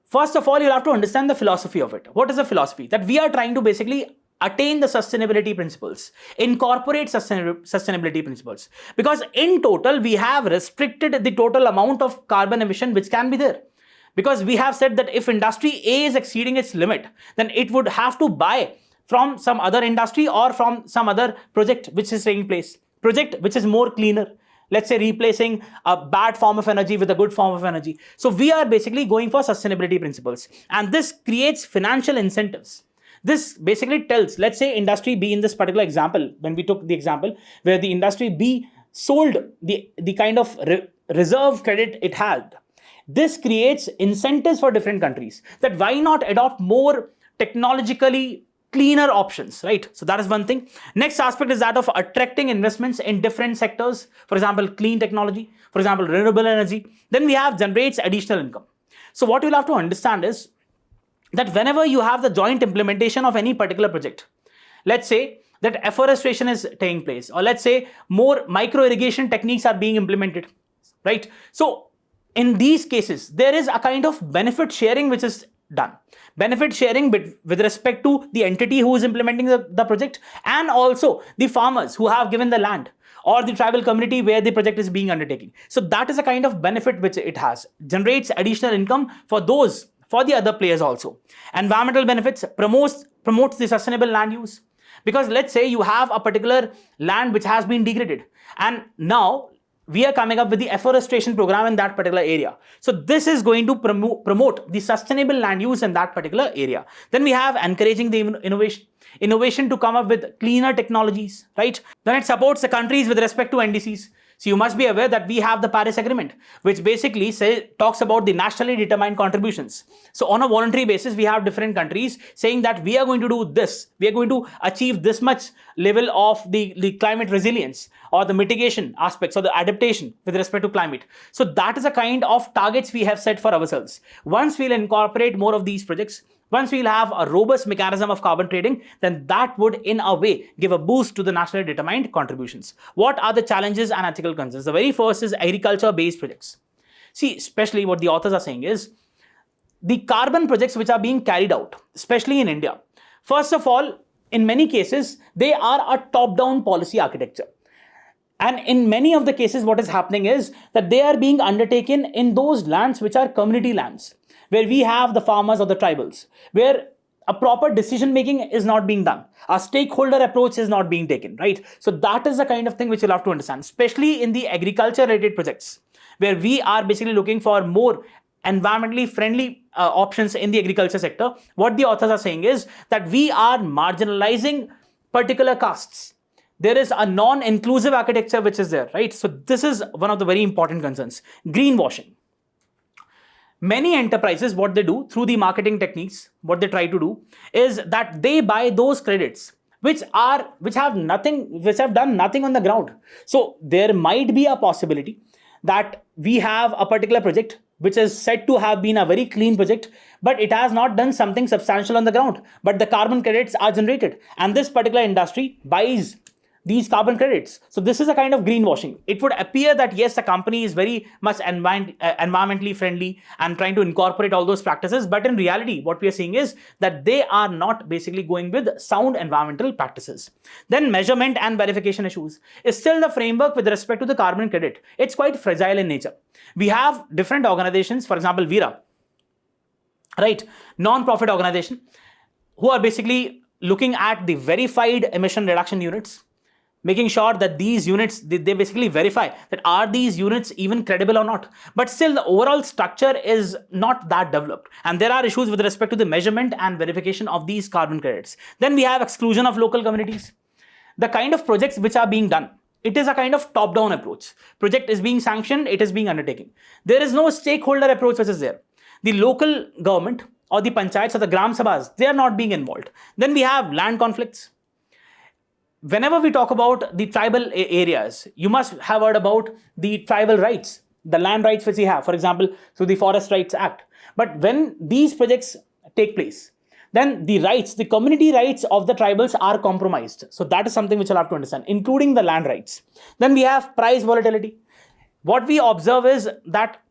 first of all, you'll have to understand the philosophy of it. What is the philosophy? That we are trying to basically attain the sustainability principles, incorporate sustainability principles. Because in total, we have restricted the total amount of carbon emission which can be there. Because we have said that if industry A is exceeding its limit, then it would have to buy from some other industry or from some other project which is taking place. Project which is more cleaner, let's say replacing a bad form of energy with a good form of energy. So we are basically going for sustainability principles, and this creates financial incentives. This basically tells, let's say industry B in this particular example, when we took the example where the industry B sold the kind of reserve credit it had. This creates incentives for different countries that why not adopt more technologically cleaner options, right? So that is one thing. Next aspect is that of attracting investments in different sectors. For example, clean technology, for example, renewable energy. Then we have generates additional income. So what you'll have to understand is that whenever you have the joint implementation of any particular project, let's say that afforestation is taking place, or let's say more micro irrigation techniques are being implemented, right? So in these cases, there is a kind of benefit sharing which is done. Benefit sharing with respect to the entity who is implementing the project, and also the farmers who have given the land, or the tribal community where the project is being undertaken. So that is a kind of benefit which it has. Generates additional income for the other players also. Environmental benefits promotes the sustainable land use. Because let's say you have a particular land which has been degraded, and now we are coming up with the afforestation program in that particular area. So this is going to promote the sustainable land use in that particular area. Then we have encouraging the innovation to come up with cleaner technologies, right? Then it supports the countries with respect to NDCs. So you must be aware that we have the Paris Agreement, which basically talks about the nationally determined contributions. So on a voluntary basis, we have different countries saying that we are going to do this, we are going to achieve this much level of the climate resilience, or the mitigation aspects, or the adaptation with respect to climate. So that is a kind of targets we have set for ourselves. Once we'll incorporate more of these projects, once we'll have a robust mechanism of carbon trading, then that would in a way give a boost to the nationally determined contributions. What are the challenges and ethical concerns? The very first is agriculture-based projects. See, especially what the authors are saying is the carbon projects which are being carried out, especially in India. First of all, in many cases, they are a top-down policy architecture. And in many of the cases, what is happening is that they are being undertaken in those lands which are community lands, where we have the farmers or the tribals, where a proper decision making is not being done. A stakeholder approach is not being taken, right? So that is the kind of thing which you'll have to understand, especially in the agriculture related projects, where we are basically looking for more environmentally friendly options in the agriculture sector. What the authors are saying is that we are marginalizing particular castes. There is a non-inclusive architecture which is there, right? So this is one of the very important concerns. Greenwashing. Many enterprises, what they do through the marketing techniques, what they try to do is that they buy those credits which have done nothing on the ground. So there might be a possibility that we have a particular project which is said to have been a very clean project, but it has not done something substantial on the ground, but the carbon credits are generated, and this particular industry buys these carbon credits. So this is a kind of greenwashing. It would appear that yes, the company is very much environmentally friendly and trying to incorporate all those practices, but in reality, what we are seeing is that they are not basically going with sound environmental practices. Then measurement and verification issues is still the framework with respect to the carbon credit. It's quite fragile in nature. We have different organizations, for example, Veera, right? Non-profit organization, who are basically looking at the verified emission reduction units, making sure that these units, they basically verify that are these units even credible or not. But still the overall structure is not that developed. And there are issues with respect to the measurement and verification of these carbon credits. Then we have exclusion of local communities. The kind of projects which are being done, it is a kind of top-down approach. Project is being sanctioned, it is being undertaken. There is no stakeholder approach which is there. The local government or the panchayats or the gram sabhas, they are not being involved. Then we have land conflicts. Whenever we talk about the tribal areas, you must have heard about the tribal rights, the land rights which we have, for example, through the Forest Rights Act. But when these projects take place, then the rights, the community rights of the tribals are compromised. So that is something which you'll have to understand, including the land rights. Then we have price volatility. What we observe is that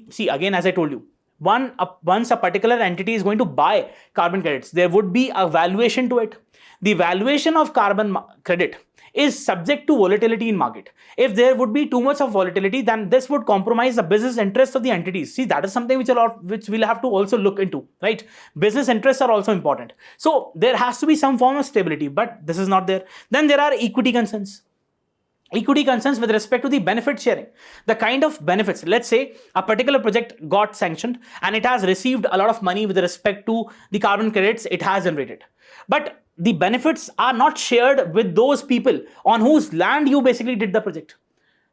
see, again, as I told you, once a particular entity is going to buy carbon credits, there would be a valuation to it. The valuation of carbon credit is subject to volatility in market. If there would be too much of volatility, then this would compromise the business interests of the entities. See, that is something which we'll have to also look into, right? Business interests are also important. So there has to be some form of stability, but this is not there. Then there are equity concerns. Equity concerns with respect to the benefit sharing, the kind of benefits. Let's say a particular project got sanctioned and it has received a lot of money with respect to the carbon credits it has generated, but the benefits are not shared with those people on whose land you basically did the project,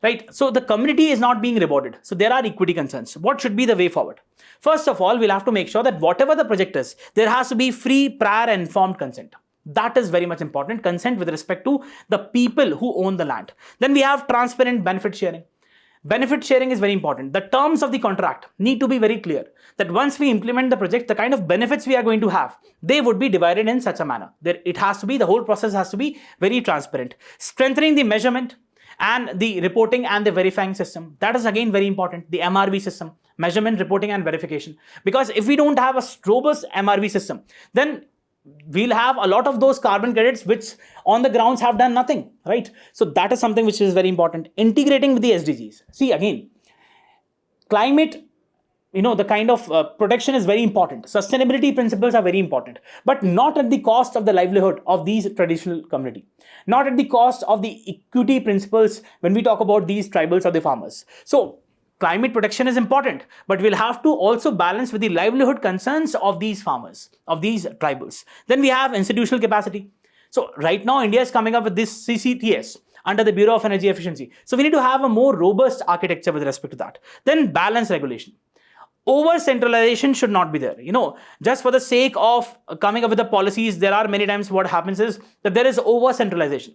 right? So the community is not being rewarded. So there are equity concerns. What should be the way forward? First of all, we'll have to make sure that whatever the project is, there has to be free, prior and informed consent. That is very much important. Consent with respect to the people who own the land. Then we have transparent benefit sharing. Benefit sharing is very important. The terms of the contract need to be very clear that once we implement the project, the kind of benefits we are going to have, they would be divided in such a manner. It has to be, the whole process has to be very transparent. Strengthening the measurement and the reporting and the verifying system. That is again very important. The MRV system, measurement, reporting and verification. Because if we don't have a robust MRV system, then we'll have a lot of those carbon credits which on the grounds have done nothing, right? So that is something which is very important. Integrating with the SDGs. See, again, climate, the kind of protection is very important. Sustainability principles are very important, but not at the cost of the livelihood of these traditional community, not at the cost of the equity principles when we talk about these tribals or the farmers. So climate protection is important, but we'll have to also balance with the livelihood concerns of these farmers, of these tribals. Then we have institutional capacity. So right now, India is coming up with this CCTS under the Bureau of Energy Efficiency. So we need to have a more robust architecture with respect to that. Then balance regulation. Over centralization should not be there. Just for the sake of coming up with the policies, there are many times what happens is that there is over centralization.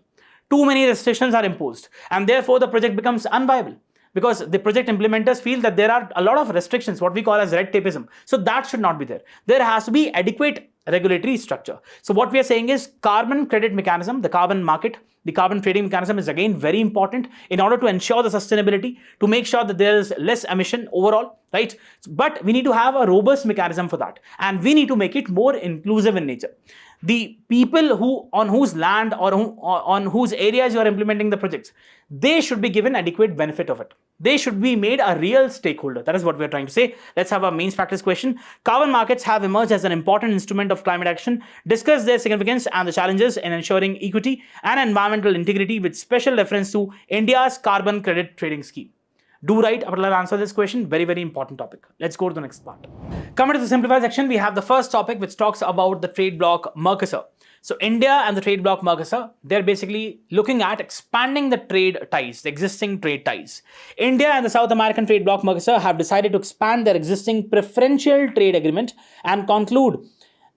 Too many restrictions are imposed, and therefore the project becomes unviable, because the project implementers feel that there are a lot of restrictions, what we call as red tapeism. So that should not be there. There has to be adequate regulatory structure. So what we are saying is carbon credit mechanism, the carbon market, the carbon trading mechanism is again very important in order to ensure the sustainability, to make sure that there is less emission overall, right? But we need to have a robust mechanism for that, and we need to make it more inclusive in nature. The people on whose land or on whose areas you are implementing the projects, they should be given adequate benefit of it. They should be made a real stakeholder. That is what we are trying to say. Let's have a mains practice question. Carbon markets have emerged as an important instrument of climate action. Discuss their significance and the challenges in ensuring equity and environmental integrity with special reference to India's carbon credit trading scheme. Do write a particular answer to this question. Very, very important topic. Let's go to the next part. Coming to the simplified section, we have the first topic which talks about the trade bloc MERCOSUR. So India and the trade bloc MERCOSUR, they're basically looking at expanding the trade ties, the existing trade ties. India and the South American trade bloc MERCOSUR have decided to expand their existing preferential trade agreement and conclude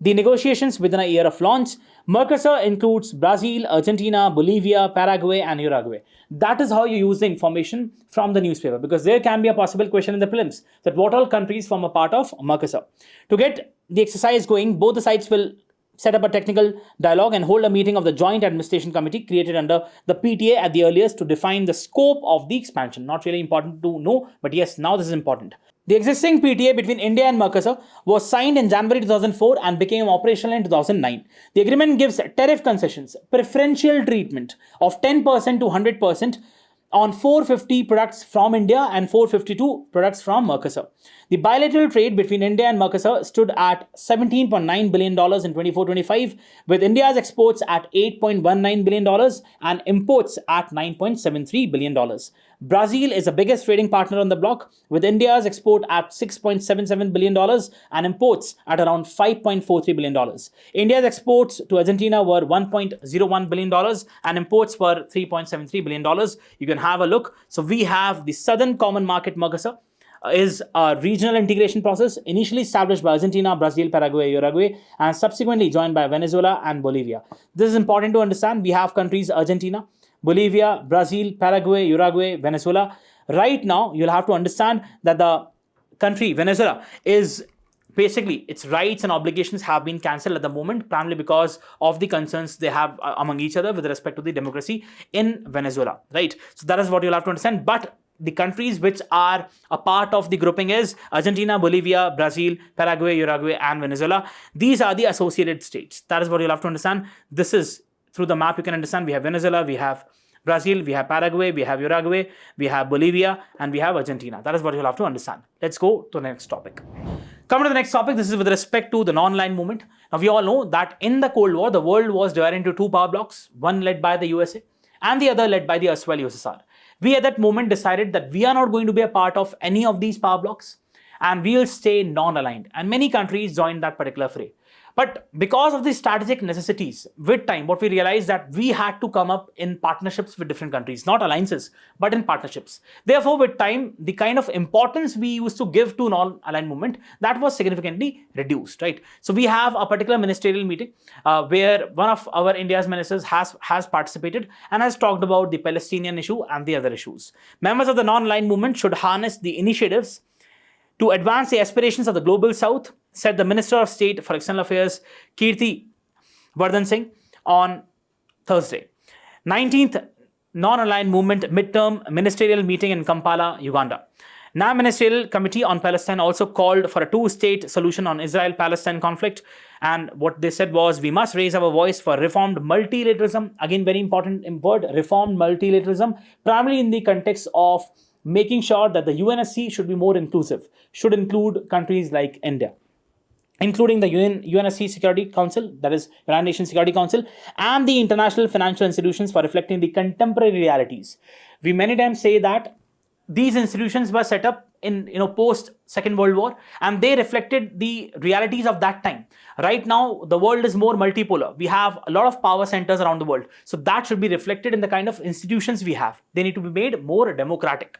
the negotiations within a year of launch. MERCOSUR includes Brazil, Argentina, Bolivia, Paraguay, and Uruguay. That is how you use the information from the newspaper, because there can be a possible question in the prelims that what all countries form a part of MERCOSUR. To get the exercise going, both the sides will set up a technical dialogue and hold a meeting of the Joint Administration Committee created under the PTA at the earliest to define the scope of the expansion. Not really important to know, but yes, now this is important. The existing PTA between India and MERCOSUR was signed in January 2004 and became operational in 2009. The agreement gives tariff concessions, preferential treatment of 10% to 100% on 450 products from India and 452 products from MERCOSUR. The bilateral trade between India and MERCOSUR stood at $17.9 billion in 24-25, with India's exports at $8.19 billion and imports at $9.73 billion. Brazil is the biggest trading partner on the bloc, with India's export at $6.77 billion and imports at around $5.43 billion. India's exports to Argentina were $1.01 billion and imports were $3.73 billion. You can have a look. So we have the Southern Common Market MERCOSUR is a regional integration process initially established by Argentina, Brazil, Paraguay, Uruguay, and subsequently joined by Venezuela and Bolivia. This is important to understand. We have countries Argentina, Bolivia, Brazil, Paraguay, Uruguay, Venezuela. Right now, you'll have to understand that the country, Venezuela, is basically its rights and obligations have been cancelled at the moment, primarily because of the concerns they have among each other with respect to the democracy in Venezuela, right? So that is what you'll have to understand. But the countries which are a part of the grouping is Argentina, Bolivia, Brazil, Paraguay, Uruguay, and Venezuela. These are the associated states. That is what you'll have to understand. This is through the map you can understand. We have Venezuela, we have Brazil, we have Paraguay, we have Uruguay, we have Bolivia, and we have Argentina. That is what you'll have to understand. Let's go to the next topic. Coming to the next topic, this is with respect to the non-aligned movement. Now, we all know that in the Cold War, the world was divided into two power blocks, one led by the USA and the other led by the erstwhile USSR. We at that moment decided that we are not going to be a part of any of these power blocks and we'll stay non-aligned. And many countries joined that particular fray. But because of the strategic necessities, with time, what we realized that we had to come up in partnerships with different countries, not alliances, but in partnerships. Therefore, with time, the kind of importance we used to give to non-aligned movement, that was significantly reduced, right? So we have a particular ministerial meeting where one of our India's ministers has participated and has talked about the Palestinian issue and the other issues. Members of the non-aligned movement should harness the initiatives to advance the aspirations of the global south, said the Minister of State for External Affairs, Kirti Vardhan Singh, on Thursday. 19th Non-Aligned Movement Midterm Ministerial Meeting in Kampala, Uganda. NAM Ministerial Committee on Palestine also called for a two-state solution on Israel-Palestine conflict. And what they said was, we must raise our voice for reformed multilateralism. Again, very important word, reformed multilateralism, primarily in the context of making sure that the UNSC should be more inclusive, should include countries like India, including the UNSC Security Council, that is United Nations Security Council, and the international financial institutions for reflecting the contemporary realities. We many times say that these institutions were set up in post Second World War, and they reflected the realities of that time. Right now, the world is more multipolar. We have a lot of power centers around the world. So that should be reflected in the kind of institutions we have. They need to be made more democratic.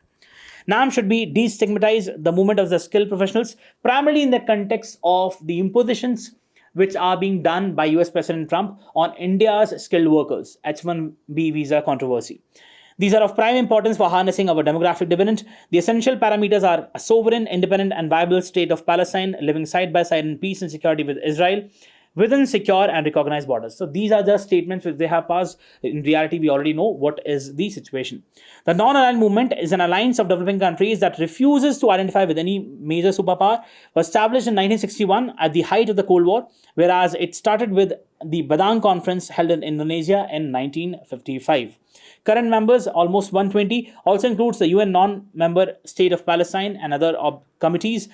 NAM should be destigmatize the movement of the skilled professionals, primarily in the context of the impositions which are being done by US President Trump on India's skilled workers, H-1B visa controversy. These are of prime importance for harnessing our demographic dividend. The essential parameters are a sovereign, independent, and viable state of Palestine living side by side in peace and security with Israel, within secure and recognized borders. So these are just statements which they have passed. In reality, we already know what is the situation. The non-aligned movement is an alliance of developing countries that refuses to identify with any major superpower. Was established in 1961 at the height of the Cold War, whereas it started with the Badang Conference held in Indonesia in 1955. Current members, almost 120, also includes the UN non-member state of Palestine and other countries.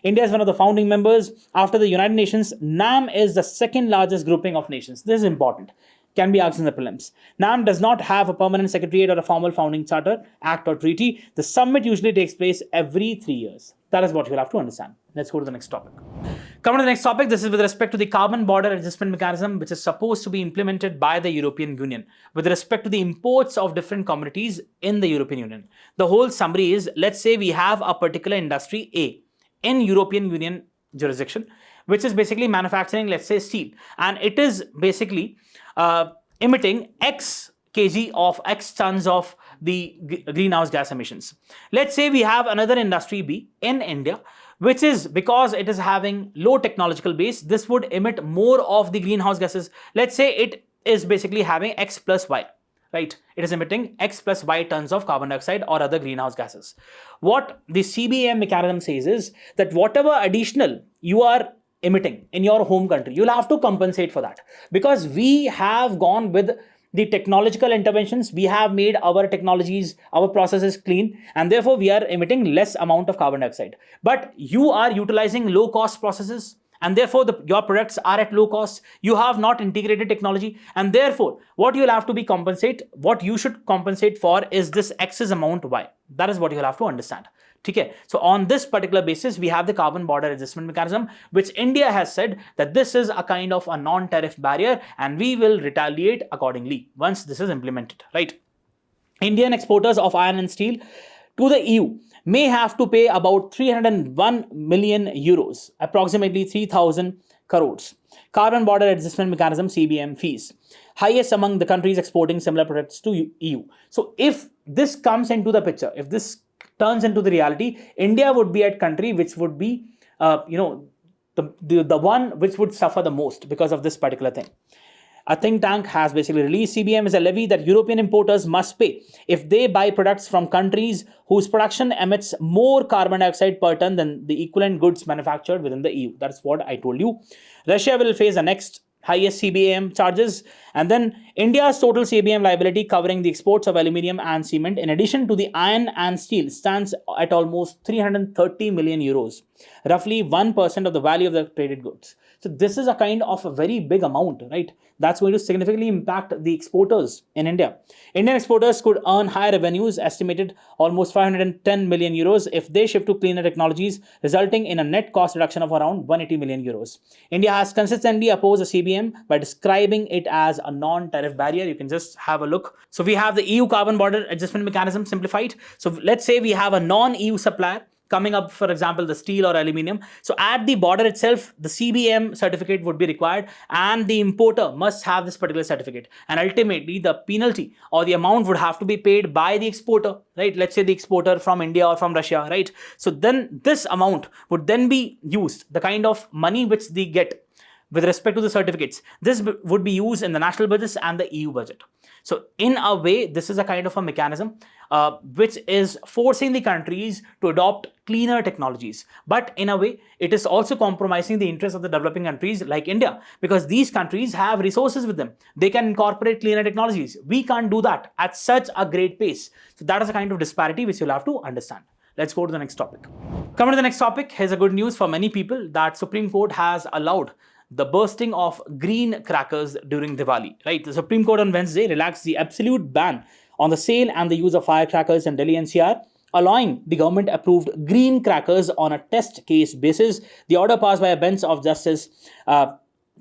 India is one of the founding members. After the United Nations, NAM is the second largest grouping of nations. This is important. Can be asked in the prelims. NAM does not have a permanent secretariat or a formal founding charter, act or treaty. The summit usually takes place every 3 years. That is what you'll have to understand. Let's go to the next topic. Coming to the next topic, this is with respect to the carbon border adjustment mechanism, which is supposed to be implemented by the European Union with respect to the imports of different commodities in the European Union. The whole summary is, let's say we have a particular industry A in European Union jurisdiction, which is basically manufacturing, let's say, steel. And it is basically emitting X kg of X tons of the greenhouse gas emissions. Let's say we have another industry B in India, which is, because it is having low technological base, this would emit more of the greenhouse gases. Let's say it is basically having X plus Y, right? It is emitting X plus Y tons of carbon dioxide or other greenhouse gases. What the CBAM mechanism says is that whatever additional you are emitting in your home country, you'll have to compensate for that, because we have gone with the technological interventions. We have made our technologies, our processes clean, and therefore we are emitting less amount of carbon dioxide. But you are utilizing low cost processes, and therefore your products are at low cost. You have not integrated technology, and therefore what you'll have to be what you should compensate for is this excess amount Y. That is what you'll have to understand. Okay. So on this particular basis, we have the carbon border adjustment mechanism, which India has said that this is a kind of a non-tariff barrier and we will retaliate accordingly once this is implemented, right? Indian exporters of iron and steel to the EU may have to pay about 301 million euros, approximately 3,000 crores. Carbon border adjustment mechanism CBM fees, highest among the countries exporting similar products to EU. So if this comes into the picture, if this turns into the reality, India would be a country which would be, the one which would suffer the most because of this particular thing. A think tank has basically released CBM is a levy that European importers must pay if they buy products from countries whose production emits more carbon dioxide per ton than the equivalent goods manufactured within the EU. That's what I told you. Russia will face the next highest CBAM charges, And then India's total CBM liability covering the exports of aluminium and cement, in addition to the iron and steel, stands at almost 330 million euros, roughly 1% of the value of the traded goods. So this is a kind of a very big amount, right? That's going to significantly impact the exporters in India. Indian exporters could earn higher revenues, estimated almost 510 million euros, if they shift to cleaner technologies, resulting in a net cost reduction of around 180 million euros. India has consistently opposed the CBM by describing it as a non-tariff barrier. You can just have a look. So we have the EU carbon border adjustment mechanism simplified. So let's say we have a non-EU supplier coming up, for example, the steel or aluminium. So at the border itself, the CBM certificate would be required, and the importer must have this particular certificate. And ultimately, the penalty or the amount would have to be paid by the exporter, right? Let's say the exporter from India or from Russia, right? So then this amount would then be used, the kind of money which they get with respect to the certificates, this would be used in the national budgets and the EU budget. So in a way, this is a kind of a mechanism which is forcing the countries to adopt cleaner technologies. But in a way, it is also compromising the interests of the developing countries like India, because these countries have resources with them. They can incorporate cleaner technologies. We can't do that at such a great pace. So that is a kind of disparity which you'll have to understand. Let's go to the next topic. Coming to the next topic, here's a good news for many people that Supreme Court has allowed the bursting of green crackers during Diwali, right? The Supreme Court on Wednesday relaxed the absolute ban on the sale and the use of firecrackers in Delhi NCR, allowing the government-approved green crackers on a test case basis. The order passed by a bench of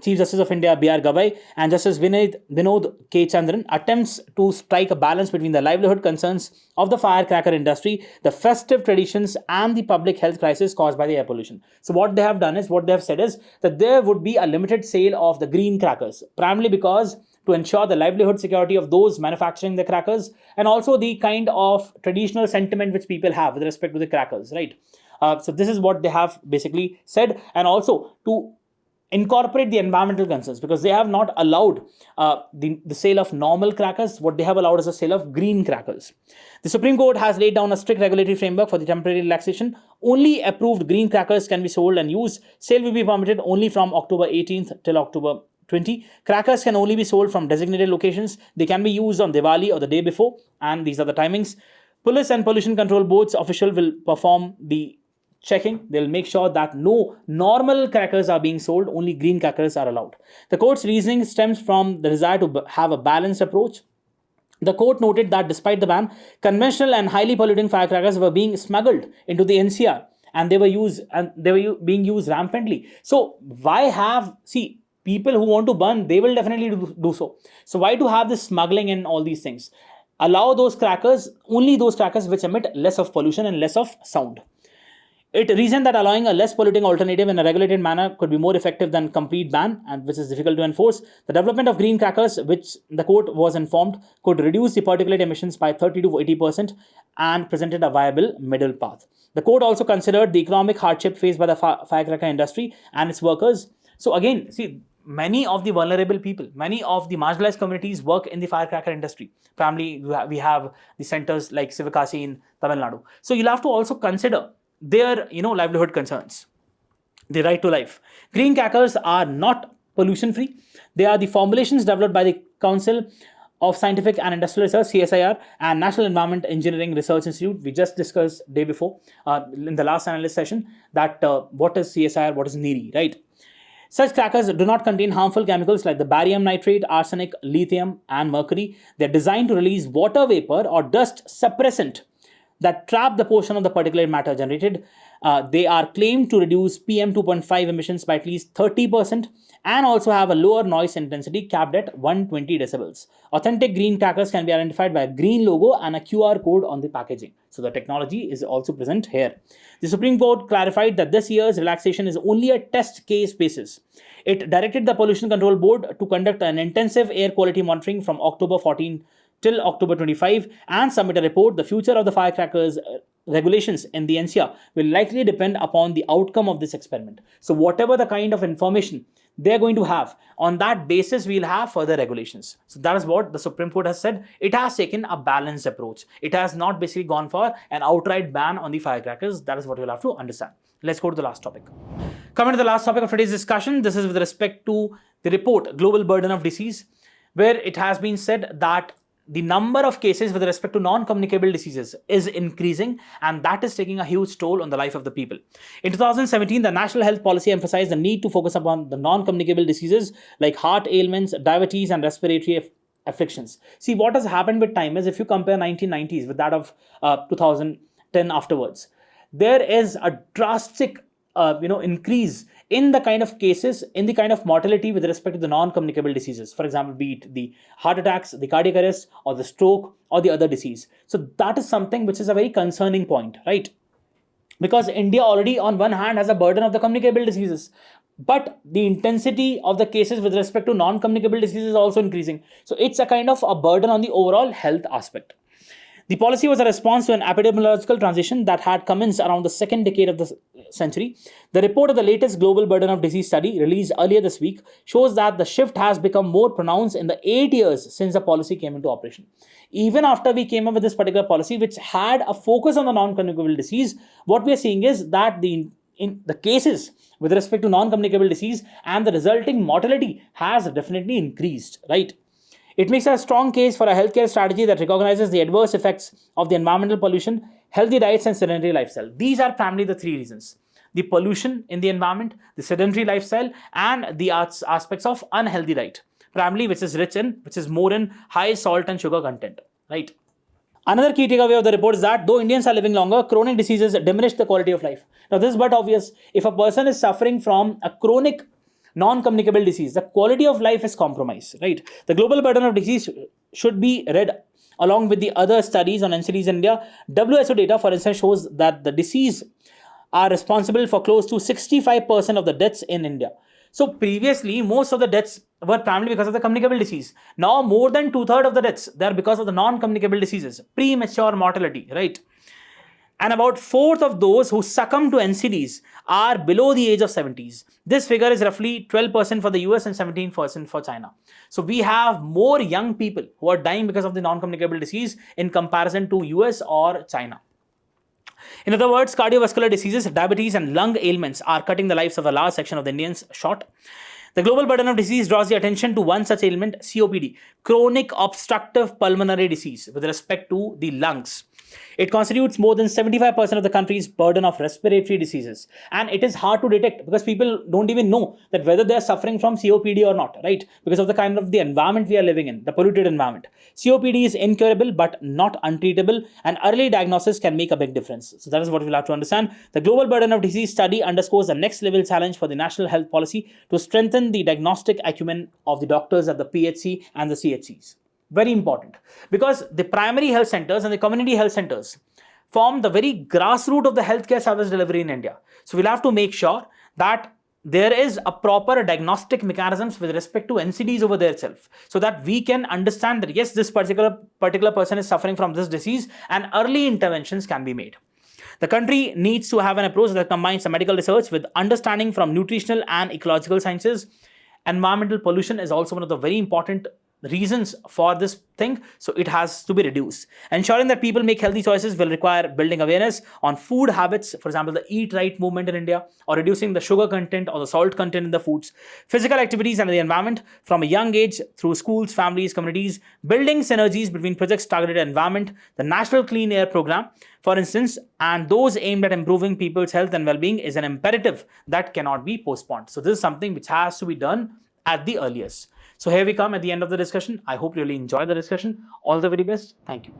Chief Justice of India B.R. Gavai and Justice Vinod K. Chandran attempts to strike a balance between the livelihood concerns of the firecracker industry, the festive traditions, and the public health crisis caused by the air pollution. So what they have done is, what they have said is that there would be a limited sale of the green crackers, primarily because to ensure the livelihood security of those manufacturing the crackers, and also the kind of traditional sentiment which people have with respect to the crackers, right? So this is what they have basically said, and also to incorporate the environmental concerns, because they have not allowed the sale of normal crackers. What they have allowed is a sale of green crackers. The Supreme Court has laid down a strict regulatory framework for the temporary relaxation. Only approved green crackers can be sold and used. Sale will be permitted only from October 18th till October 20. Crackers can only be sold from designated locations. They can be used on Diwali or the day before, and these are the timings. Police and Pollution Control Board's official will perform the checking. They'll make sure that no normal crackers are being sold, only green crackers are allowed. The court's reasoning stems from the desire to have a balanced approach. The court noted that despite the ban, conventional and highly polluting firecrackers were being smuggled into the NCR, and they were being used rampantly. So why have, people who want to burn, they will definitely do so. So why to have this smuggling and all these things? Allow those crackers, only those crackers which emit less of pollution and less of sound. It reasoned that allowing a less polluting alternative in a regulated manner could be more effective than complete ban, and which is difficult to enforce. The development of green crackers, which the court was informed, could reduce the particulate emissions by 30 to 80% and presented a viable middle path. The court also considered the economic hardship faced by the firecracker industry and its workers. So again, many of the vulnerable people, many of the marginalized communities work in the firecracker industry. Primarily, we have the centers like Sivakasi in Tamil Nadu. So you'll have to also consider their livelihood concerns, the right to life. Green crackers are not pollution free. They are the formulations developed by the Council of Scientific and Industrial Research, CSIR, and National Environment Engineering Research Institute. We just discussed day before in the last analyst session that what is CSIR, what is NERI, right? Such crackers do not contain harmful chemicals like the barium nitrate, arsenic, lithium, and mercury. They're designed to release water vapor or dust suppressant that trap the portion of the particulate matter generated. They are claimed to reduce PM 2.5 emissions by at least 30% and also have a lower noise intensity capped at 120 decibels. Authentic green crackers can be identified by a green logo and a QR code on the packaging. So the technology is also present here. The Supreme Court clarified that this year's relaxation is only a test case basis. It directed the Pollution Control Board to conduct an intensive air quality monitoring from October 14 till October 25 and submit a report. The future of the firecrackers regulations in the NCR will likely depend upon the outcome of this experiment. So whatever the kind of information they're going to have, on that basis we'll have further regulations. So that is what the Supreme Court has said. It has taken a balanced approach. It has not basically gone for an outright ban on the firecrackers. That is what you'll have to understand. Let's go to the last topic. Coming to the last topic of today's discussion, this is with respect to the report, Global Burden of Disease, where it has been said that the number of cases with respect to non-communicable diseases is increasing, and that is taking a huge toll on the life of the people. In 2017, the National Health Policy emphasized the need to focus upon the non-communicable diseases like heart ailments, diabetes, and respiratory afflictions. See, what has happened with time is, if you compare 1990s with that of 2010 afterwards, there is a drastic increase in the kind of cases, in the kind of mortality with respect to the non-communicable diseases. For example, be it the heart attacks, the cardiac arrest, or the stroke, or the other disease. So that is something which is a very concerning point, right? Because India already on one hand has a burden of the communicable diseases, but the intensity of the cases with respect to non-communicable diseases is also increasing. So it's a kind of a burden on the overall health aspect. The policy was a response to an epidemiological transition that had commenced around the second decade of the century. The report of the latest Global Burden of Disease study, released earlier this week, shows that the shift has become more pronounced in the 8 years since the policy came into operation. Even after we came up with this particular policy, which had a focus on the non-communicable disease, what we are seeing is that in the cases with respect to non-communicable disease and the resulting mortality has definitely increased, right? It makes a strong case for a healthcare strategy that recognizes the adverse effects of the environmental pollution, healthy diets, and sedentary lifestyle. These are primarily the three reasons: the pollution in the environment, the sedentary lifestyle, and the aspects of unhealthy diet, primarily which is more in high salt and sugar content, right? Another key takeaway of the report is that though Indians are living longer, chronic diseases diminish the quality of life. Now, this is but obvious. If a person is suffering from a chronic non-communicable disease, the quality of life is compromised, right? The global burden of disease should be read along with the other studies on NCDs in India. WHO data, for instance, shows that the disease are responsible for close to 65% of the deaths in India. So previously, most of the deaths were primarily because of the communicable disease. Now, more than 2/3 of the deaths, they are because of the non-communicable diseases, premature mortality, right? And about 1/4 of those who succumb to NCDs are below the age of 70s. This figure is roughly 12% for the US and 17% for China. So we have more young people who are dying because of the non-communicable disease in comparison to US or China. In other words, cardiovascular diseases, diabetes, and lung ailments are cutting the lives of a large section of the Indians short. The global burden of disease draws the attention to one such ailment, COPD, chronic obstructive pulmonary disease, with respect to the lungs. It constitutes more than 75% of the country's burden of respiratory diseases. And it is hard to detect because people don't even know that whether they are suffering from COPD or not, right? Because of the kind of the environment we are living in, the polluted environment. COPD is incurable but not untreatable, and early diagnosis can make a big difference. So that is what we'll have to understand. The global burden of disease study underscores the next level challenge for the national health policy to strengthen the diagnostic acumen of the doctors at the PHC and the CHCs. Very important, because the primary health centers and the community health centers form the very grassroots of the healthcare service delivery in India. So we'll have to make sure that there is a proper diagnostic mechanisms with respect to NCDs over there itself, so that we can understand that yes, this particular person is suffering from this disease and early interventions can be made. The country needs to have an approach that combines the medical research with understanding from nutritional and ecological sciences. Environmental pollution is also one of the very important reasons for this thing, so it has to be reduced. Ensuring that people make healthy choices will require building awareness on food habits, for example, the Eat Right movement in India, or reducing the sugar content or the salt content in the foods, physical activities and the environment from a young age through schools, families, communities, building synergies between projects targeted at environment, the National Clean Air Program, for instance, and those aimed at improving people's health and well-being is an imperative that cannot be postponed. So this is something which has to be done at the earliest. So here we come at the end of the discussion. I hope you really enjoy the discussion. All the very best. Thank you.